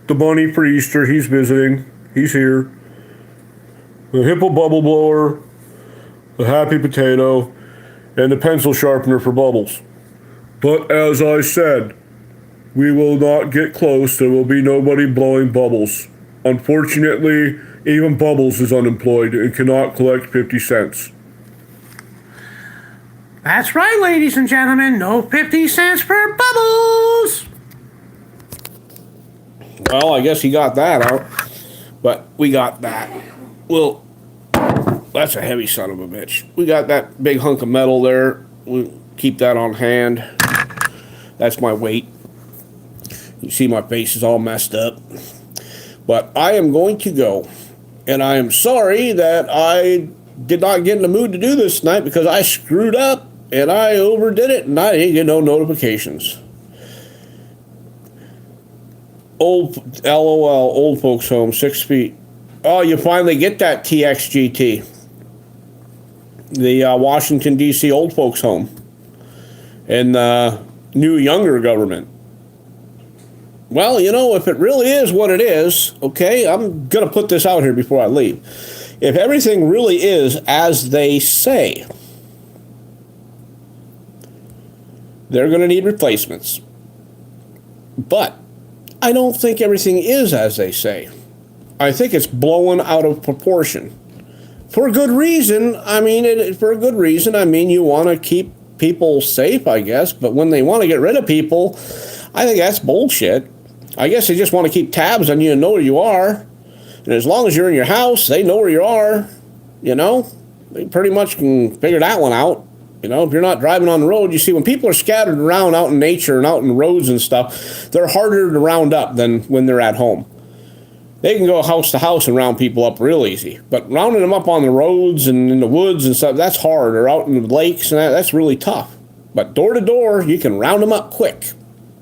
B: the bunny for Easter. He's visiting. He's here. The Hippo Bubble Blower, the Happy Potato, and the pencil sharpener for Bubbles. But as I said, we will not get close. There will be nobody blowing bubbles. Unfortunately, even Bubbles is unemployed and cannot collect 50 cents.
A: That's right, ladies and gentlemen. No 50 cents for Bubbles.
C: Well, I guess he got that out. But we got that. Well, that's a heavy son of a bitch. We got that big hunk of metal there. We'll keep that on hand. That's my weight. You see my face is all messed up. But I am going to go. And I am sorry that I did not get in the mood to do this tonight because I screwed up and I overdid it and I didn't get no notifications. LOL, old folks home, 6 feet. Oh, you finally get that TXGT. The Washington, D.C. old folks home. And the new, younger government. Well, you know, if it really is what it is, okay, I'm going to put this out here before I leave. If everything really is as they say, they're going to need replacements. But I don't think everything is as they say. I think it's blown out of proportion. For a good reason. I mean, for a good reason. I mean, you want to keep people safe, I guess. But when they want to get rid of people, I think that's bullshit. I guess they just want to keep tabs on you and know where you are. And as long as you're in your house, they know where you are. You know, they pretty much can figure that one out. You know, if you're not driving on the road, you see when people are scattered around out in nature and out in roads and stuff, they're harder to round up than when they're at home. They can go house to house and round people up real easy. But rounding them up on the roads and in the woods and stuff, that's hard. Or out in the lakes and that's really tough. But door to door, you can round them up quick.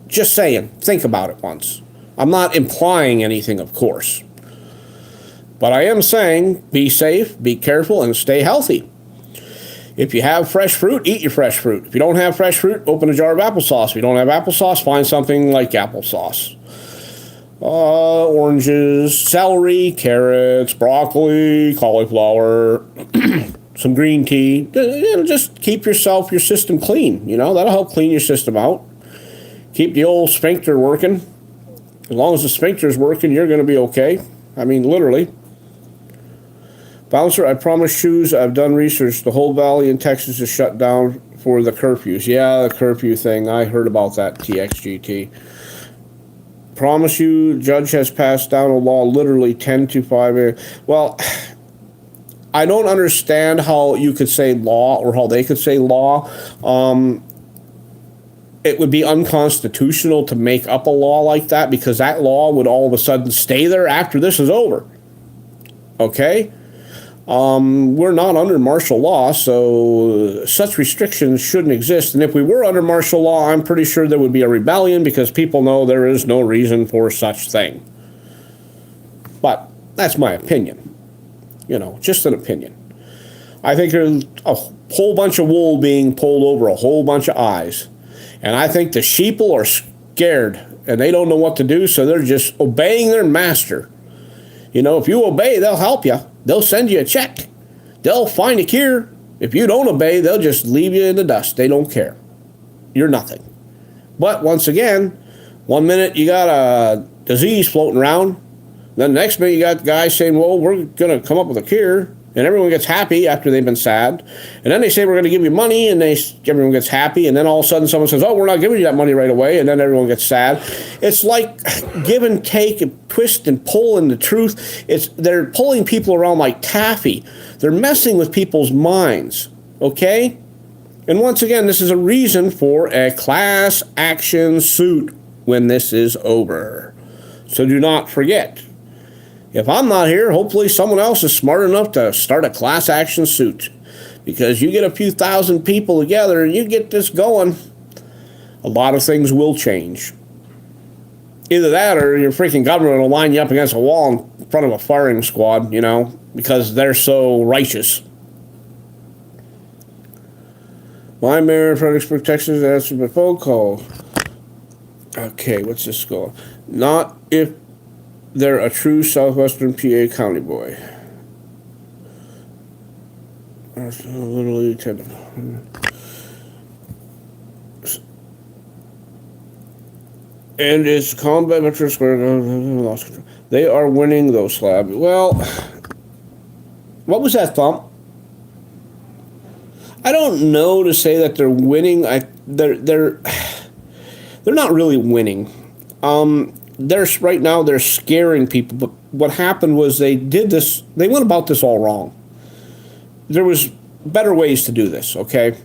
C: Just saying, think about it once. I'm not implying anything, of course. But I am saying, be safe, be careful, and stay healthy. If you have fresh fruit, eat your fresh fruit. If you don't have fresh fruit, open a jar of applesauce. If you don't have applesauce, find something like applesauce. Oranges, celery, carrots, broccoli, cauliflower, some green tea. Just keep your system clean. You know, that'll help clean your system out. Keep the old sphincter working. As long as the sphincter's working, you're going to be okay. I mean, literally. Bouncer, I promise shoes, I've done research. The whole valley in Texas is shut down for the curfews. Yeah, the curfew thing. I heard about that, TXGT. Promise you, judge has passed down a law literally 10 to 5 a.m. Well, I don't understand how you could say law or how they could say law. It would be unconstitutional to make up a law like that because that law would all of a sudden stay there after this is over. Okay? We're not under martial law, so such restrictions shouldn't exist. And if we were under martial law, I'm pretty sure there would be a rebellion because people know there is no reason for such thing. But that's my opinion. You know, just an opinion. I think there's a whole bunch of wool being pulled over a whole bunch of eyes. And I think the sheeple are scared and they don't know what to do, so they're just obeying their master. You know, if you obey, they'll help you. They'll send you a check. They'll find a cure. If you don't obey, they'll just leave you in the dust. They don't care. You're nothing. But once again, 1 minute you got a disease floating around. Then the next minute you got guys saying, well, we're going to come up with a cure. And everyone gets happy after they've been sad. And then they say, we're going to give you money. And everyone gets happy. And then all of a sudden someone says, oh, we're not giving you that money right away. And then everyone gets sad. It's like give and take and twist and pull in the truth. They're pulling people around like taffy. They're messing with people's minds. Okay? And once again, this is a reason for a class action suit when this is over. So do not forget. If I'm not here, hopefully someone else is smart enough to start a class action suit. Because you get a few thousand people together and you get this going, a lot of things will change. Either that or your freaking government will line you up against a wall in front of a firing squad, you know, because they're so righteous. My mayor of Fredericksburg, Texas, answered my phone call. Okay, what's this called? Not if they're a true Southwestern PA county boy. Literally, and it's combat metro square. Lost control. They are winning though, Slab. Well, what was that, Thump? I don't know to say that they're winning. They're not really winning. Right now they're scaring people, but what happened was they went about this all wrong. There was better ways to do this, okay?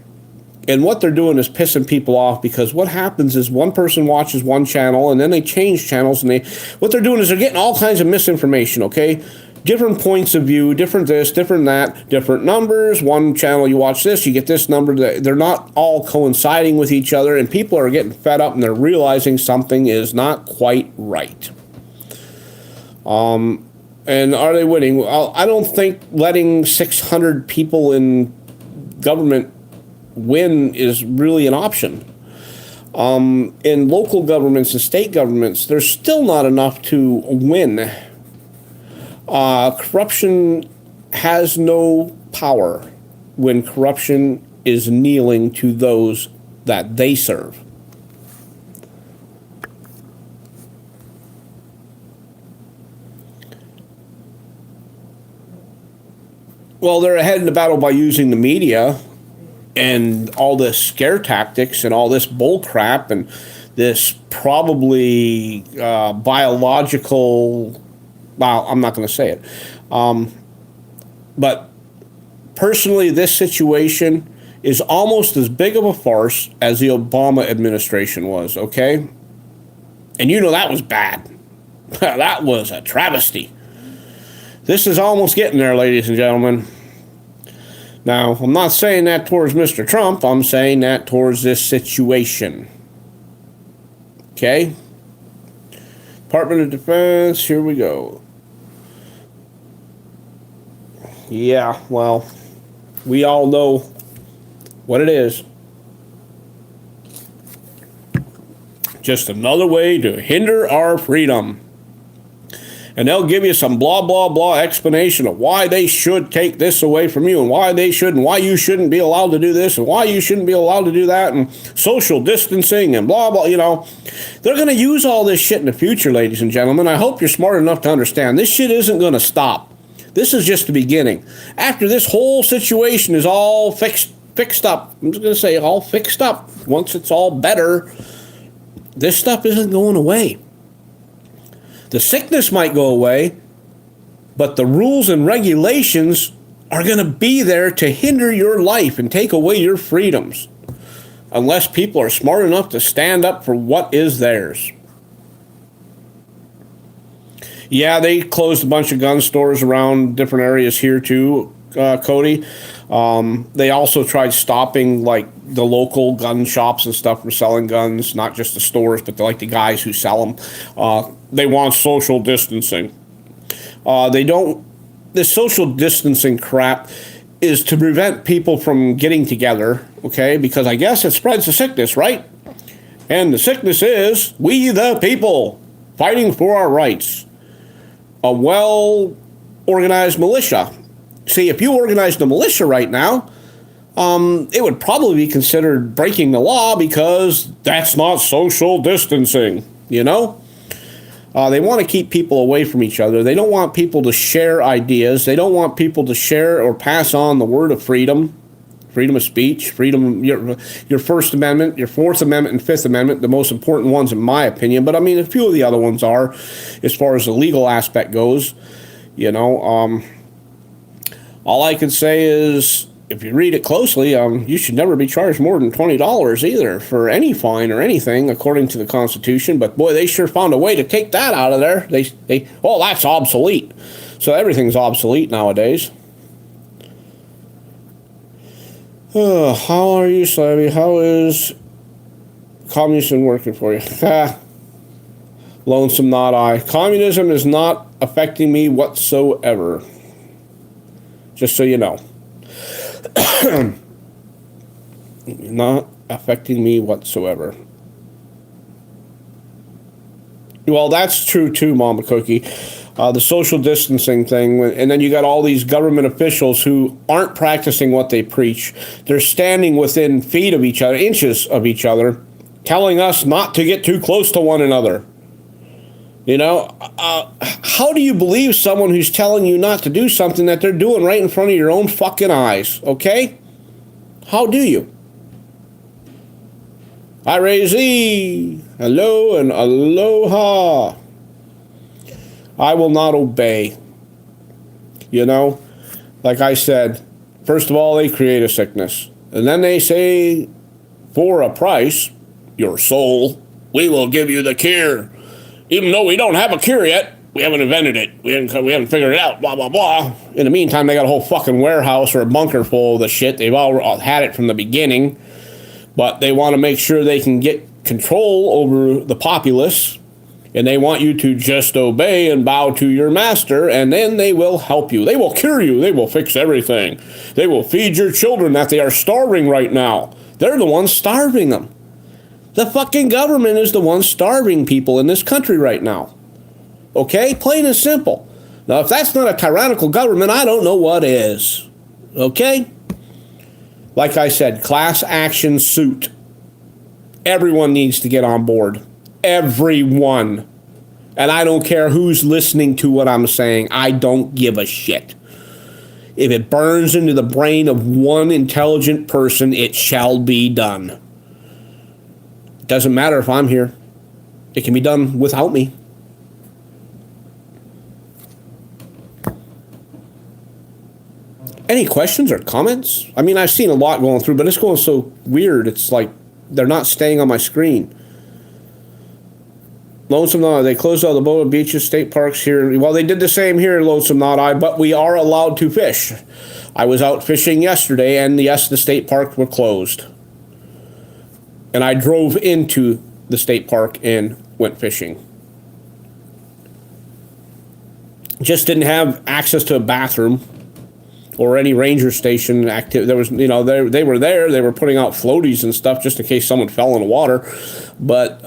C: And what they're doing is pissing people off because what happens is one person watches one channel and then they change channels and what they're doing is they're getting all kinds of misinformation, okay? different points of view, different this, different that, different numbers. One channel you watch this, you get this number. They're not all coinciding with each other, and people are getting fed up and they're realizing something is not quite right. And are they winning? Well, I don't think letting 600 people in government win is really an option. In local governments and state governments, there's still not enough to win. Corruption has no power when corruption is kneeling to those that they serve. Well, they're ahead in the battle by using the media and all this scare tactics and all this bull crap and this probably biological, well, I'm not going to say it. But personally, this situation is almost as big of a farce as the Obama administration was, okay? And you know that was bad. That was a travesty. This is almost getting there, ladies and gentlemen. Now, I'm not saying that towards Mr. Trump. I'm saying that towards this situation. Okay? Department of Defense, here we go. Yeah, well, we all know what it is. Just another way to hinder our freedom. And they'll give you some blah, blah, blah explanation of why they should take this away from you and why they should and why you shouldn't be allowed to do this and why you shouldn't be allowed to do that and social distancing and blah, blah, you know. They're going to use all this shit in the future, ladies and gentlemen. I hope you're smart enough to understand this shit isn't going to stop. This is just the beginning. After this whole situation is all fixed up, I'm just going to say all fixed up, once it's all better, this stuff isn't going away. The sickness might go away, but the rules and regulations are going to be there to hinder your life and take away your freedoms, unless people are smart enough to stand up for what is theirs. Yeah, they closed a bunch of gun stores around different areas here too, Cody. They also tried stopping like the local gun shops and stuff from selling guns, not just the stores, but the guys who sell them. They want social distancing. This social distancing crap is to prevent people from getting together, okay? Because I guess it spreads the sickness, right? And the sickness is we the people fighting for our rights. A well-organized militia. See, if you organized a militia right now, it would probably be considered breaking the law because that's not social distancing, you know? They want to keep people away from each other. They don't want people to share ideas. They don't want people to share or pass on the word of freedom, freedom of speech, freedom, your First Amendment, your Fourth Amendment, and Fifth Amendment, the most important ones in my opinion. But I mean, a few of the other ones are, as far as the legal aspect goes, you know. All I can say is, if you read it closely, you should never be charged more than $20 either for any fine or anything, according to the Constitution. But boy, they sure found a way to take that out of there. Well, that's obsolete. So everything's obsolete nowadays. How are you, Slabby? How is communism working for you? Lonesome not I. Communism is not affecting me whatsoever. Just so you know. Not affecting me whatsoever. Well, that's true too, Mama Cookie. The social distancing thing, and then you got all these government officials who aren't practicing what they preach. They're standing within feet of each other, inches of each other, telling us not to get too close to one another. You know, how do you believe someone who's telling you not to do something that they're doing right in front of your own fucking eyes, okay? How do you? I raise thee, hello and aloha. I will not obey. You know, like I said, first of all, they create a sickness. And then they say, for a price, your soul, we will give you the cure. Even though we don't have a cure yet, we haven't invented it. We haven't figured it out, blah, blah, blah. In the meantime, they got a whole fucking warehouse or a bunker full of the shit. They've all had it from the beginning, but they want to make sure they can get control over the populace, and they want you to just obey and bow to your master, and then they will help you. They will cure you. They will fix everything. They will feed your children that they are starving right now. They're the ones starving them. The fucking government is the one starving people in this country right now. Okay? Plain and simple. Now, if that's not a tyrannical government, I don't know what is. Okay? Like I said, class action suit. Everyone needs to get on board. Everyone. And I don't care who's listening to what I'm saying. I don't give a shit. If it burns into the brain of one intelligent person, it shall be done. It doesn't matter if I'm here. It can be done without me. Any questions or comments? I mean, I've seen a lot going through, but it's going so weird. It's like they're not staying on my screen. Lonesome Knot, they closed all the boat beaches, state parks here. Well, they did the same here in Lonesome Knot, but we are allowed to fish. I was out fishing yesterday, and yes, the state parks were closed. And I drove into the state park and went fishing. Just didn't have access to a bathroom or any ranger station activity. There was, they were there. They were putting out floaties and stuff just in case someone fell in the water. But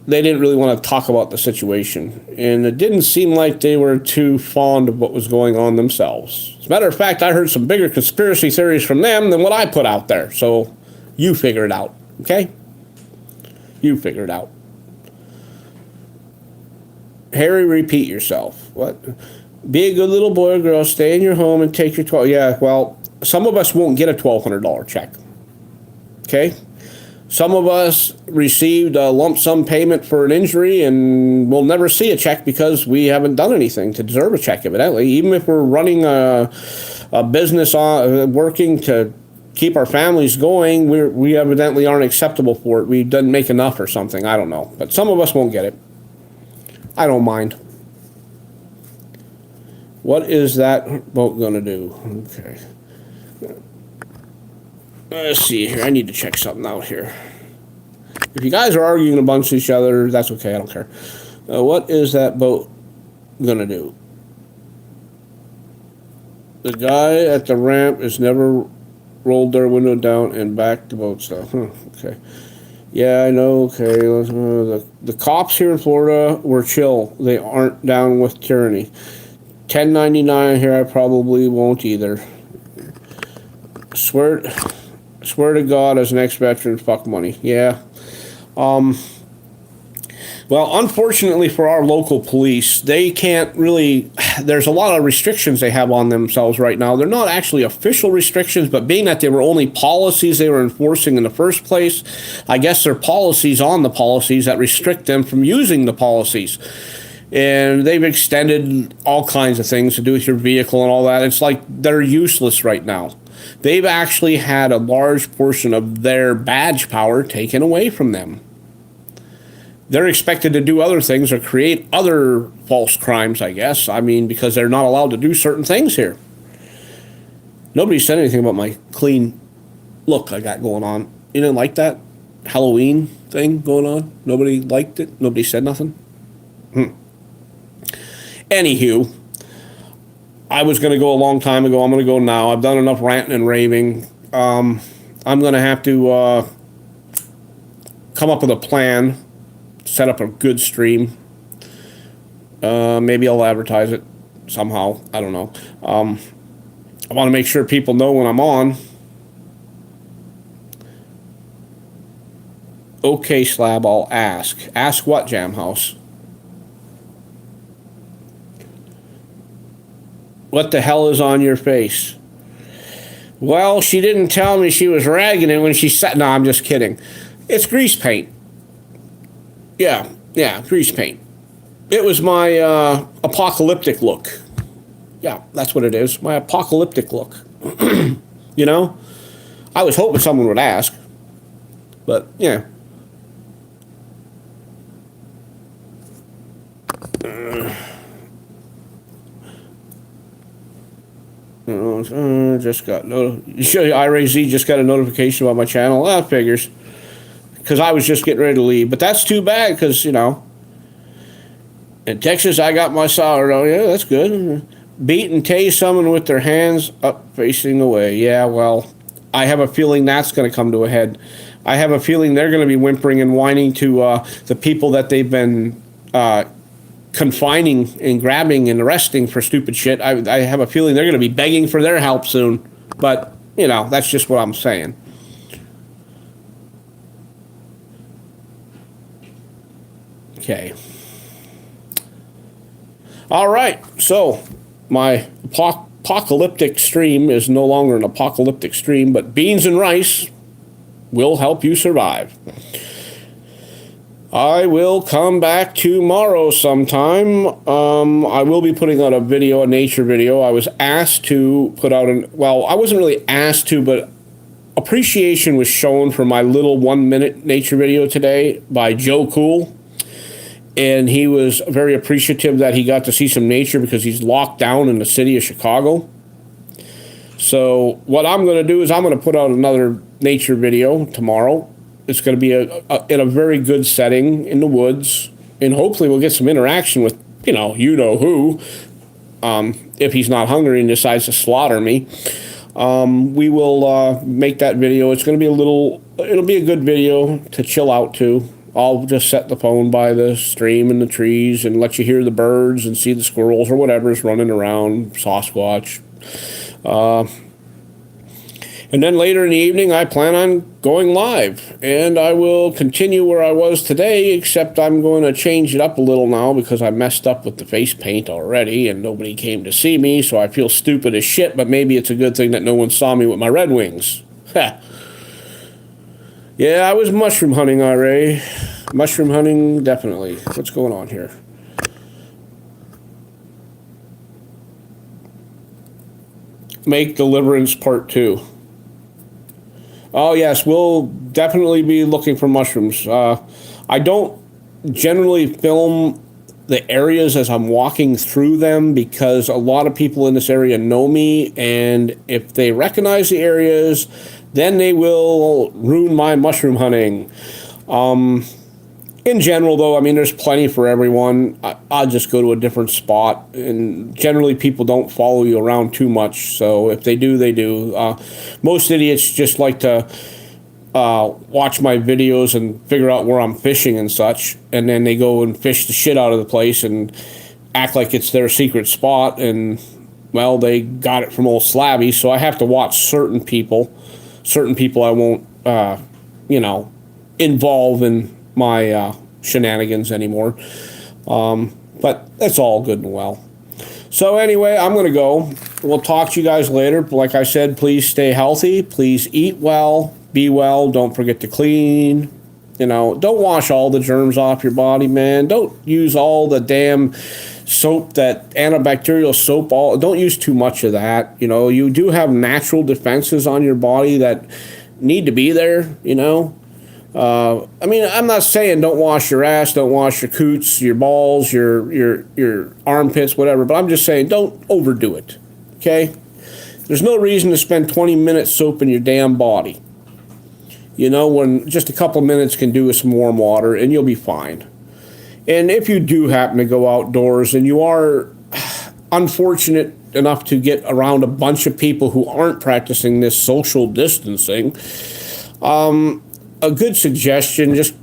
C: they didn't really want to talk about the situation. And it didn't seem like they were too fond of what was going on themselves. As a matter of fact, I heard some bigger conspiracy theories from them than what I put out there. So you figure it out, okay? You figure it out. Harry, repeat yourself. What? Be a good little boy or girl, stay in your home and take your 12. Yeah, well, some of us won't get a $1,200 check. Okay? Some of us received a lump sum payment for an injury and we'll never see a check because we haven't done anything to deserve a check, evidently. Even if we're running a business, working to keep our families going, we evidently aren't acceptable for it. We didn't make enough or something. I don't know. But some of us won't get it. I don't mind. What is that boat going to do? Okay. Let's see here. I need to check something out here. If you guys are arguing amongst each other, that's okay. I don't care. What is that boat going to do? The guy at the ramp has never rolled their window down and backed the boat stuff. Okay. Yeah, I know. Okay. The cops here in Florida were chill. They aren't down with tyranny. 1099 here, I probably won't either. Swear to God, as an ex-veteran, fuck money. Yeah. Well, unfortunately for our local police, they can't really, there's a lot of restrictions they have on themselves right now. They're not actually official restrictions, but being that they were only policies they were enforcing in the first place, I guess they're policies on the policies that restrict them from using the policies. And they've extended all kinds of things to do with your vehicle and all that. It's like they're useless right now. They've actually had a large portion of their badge power taken away from them. They're expected to do other things or create other false crimes, I guess. I mean, because they're not allowed to do certain things here. Nobody said anything about my clean look I got going on. You didn't like that Halloween thing going on? Nobody liked it? Nobody said nothing? Anywho, I was going to go a long time ago. I'm going to go now. I've done enough ranting and raving. I'm going to have to come up with a plan, set up a good stream. Maybe I'll advertise it somehow. I don't know. I want to make sure people know when I'm on. Okay, Slab, I'll ask. Ask what, Jam House? What the hell is on your face? Well, she didn't tell me she was ragging it when she said... No, I'm just kidding. It's grease paint. Yeah, grease paint. It was my apocalyptic look. Yeah, that's what it is. My apocalyptic look. You know? I was hoping someone would ask. But, yeah. Just got IRAZ just got a notification about my channel. That figures, because I was just getting ready to leave. But that's too bad, because in Texas I got my sourdough. Yeah, that's good. Beat and tase someone with their hands up facing away. Yeah, well, I have a feeling that's going to come to a head. I have a feeling they're going to be whimpering and whining to the people that they've been confining and grabbing and arresting for stupid shit. I have a feeling they're going to be begging for their help soon. But, that's just what I'm saying. Okay. All right. So, my apocalyptic stream is no longer an apocalyptic stream, but beans and rice will help you survive. I will come back tomorrow sometime. I will be putting out a nature video. I was asked to put out I wasn't really asked to, but appreciation was shown for my little 1-minute nature video today by Joe Cool. And he was very appreciative that he got to see some nature because he's locked down in the city of Chicago. So what I'm going to do is I'm going to put out another nature video tomorrow. It's going to be in a very good setting in the woods, and hopefully we'll get some interaction with, who, if he's not hungry and decides to slaughter me. We will make that video. It's going to be it'll be a good video to chill out to. I'll just set the phone by the stream and the trees and let you hear the birds and see the squirrels or whatever's running around, Sasquatch. And then later in the evening, I plan on going live. And I will continue where I was today, except I'm going to change it up a little now because I messed up with the face paint already and nobody came to see me, so I feel stupid as shit, but maybe it's a good thing that no one saw me with my Red Wings. Yeah, I was mushroom hunting, IRA. Mushroom hunting, definitely. What's going on here? Make Deliverance Part 2. Oh, yes, we'll definitely be looking for mushrooms. I don't generally film the areas as I'm walking through them because a lot of people in this area know me, and if they recognize the areas, then they will ruin my mushroom hunting. In general, though, there's plenty for everyone. I'll just go to a different spot, and generally people don't follow you around too much, so if they do, they do. Most idiots just like to watch my videos and figure out where I'm fishing and such, and then they go and fish the shit out of the place and act like it's their secret spot, and, well, they got it from old Slabby, so I have to watch certain people. Certain people I won't, involve in my shenanigans anymore. But that's all good and well. So anyway, I'm going to go. We'll talk to you guys later. Like I said, please stay healthy. Please eat well. Be well. Don't forget to clean. Don't wash all the germs off your body, man. Don't use all the damn soap, that antibacterial soap. Don't use too much of that. You do have natural defenses on your body that need to be there, I'm not saying don't wash your ass, don't wash your coots, your balls, your armpits, whatever, but I'm just saying don't overdo it, okay? There's no reason to spend 20 minutes soaping your damn body. When just a couple minutes can do with some warm water and you'll be fine. And if you do happen to go outdoors and you are unfortunate enough to get around a bunch of people who aren't practicing this social distancing, a good suggestion, just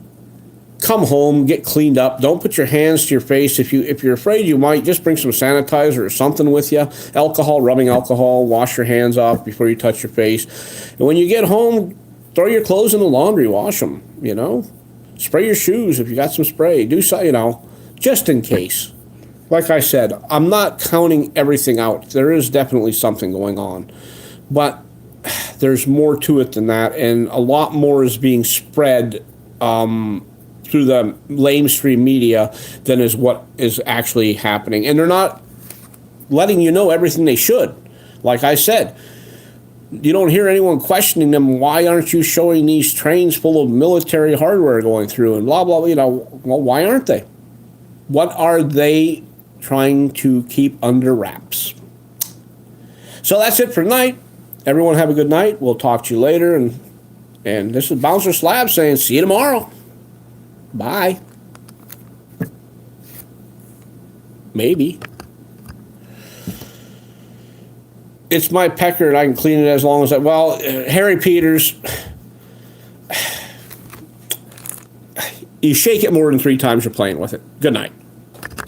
C: come home, get cleaned up. Don't put your hands to your face. If you're afraid you might, just bring some sanitizer or something with you. Rubbing alcohol, wash your hands off before you touch your face. And when you get home, throw your clothes in the laundry, wash them, Spray your shoes if you got some spray. Do so, just in case. Like I said, I'm not counting everything out. There is definitely something going on. But there's more to it than that, and a lot more is being spread through the lamestream media than is what is actually happening. And they're not letting you know everything they should. Like I said, you don't hear anyone questioning them, why aren't you showing these trains full of military hardware going through and blah, blah, blah, well, why aren't they? What are they trying to keep under wraps? So that's it for tonight. Everyone have a good night. We'll talk to you later. And this is Bouncer Slab saying, see you tomorrow. Bye. Maybe. It's my pecker and I can clean it as long as I... Well, Harry Peters... You shake it more than 3 times you're playing with it. Good night.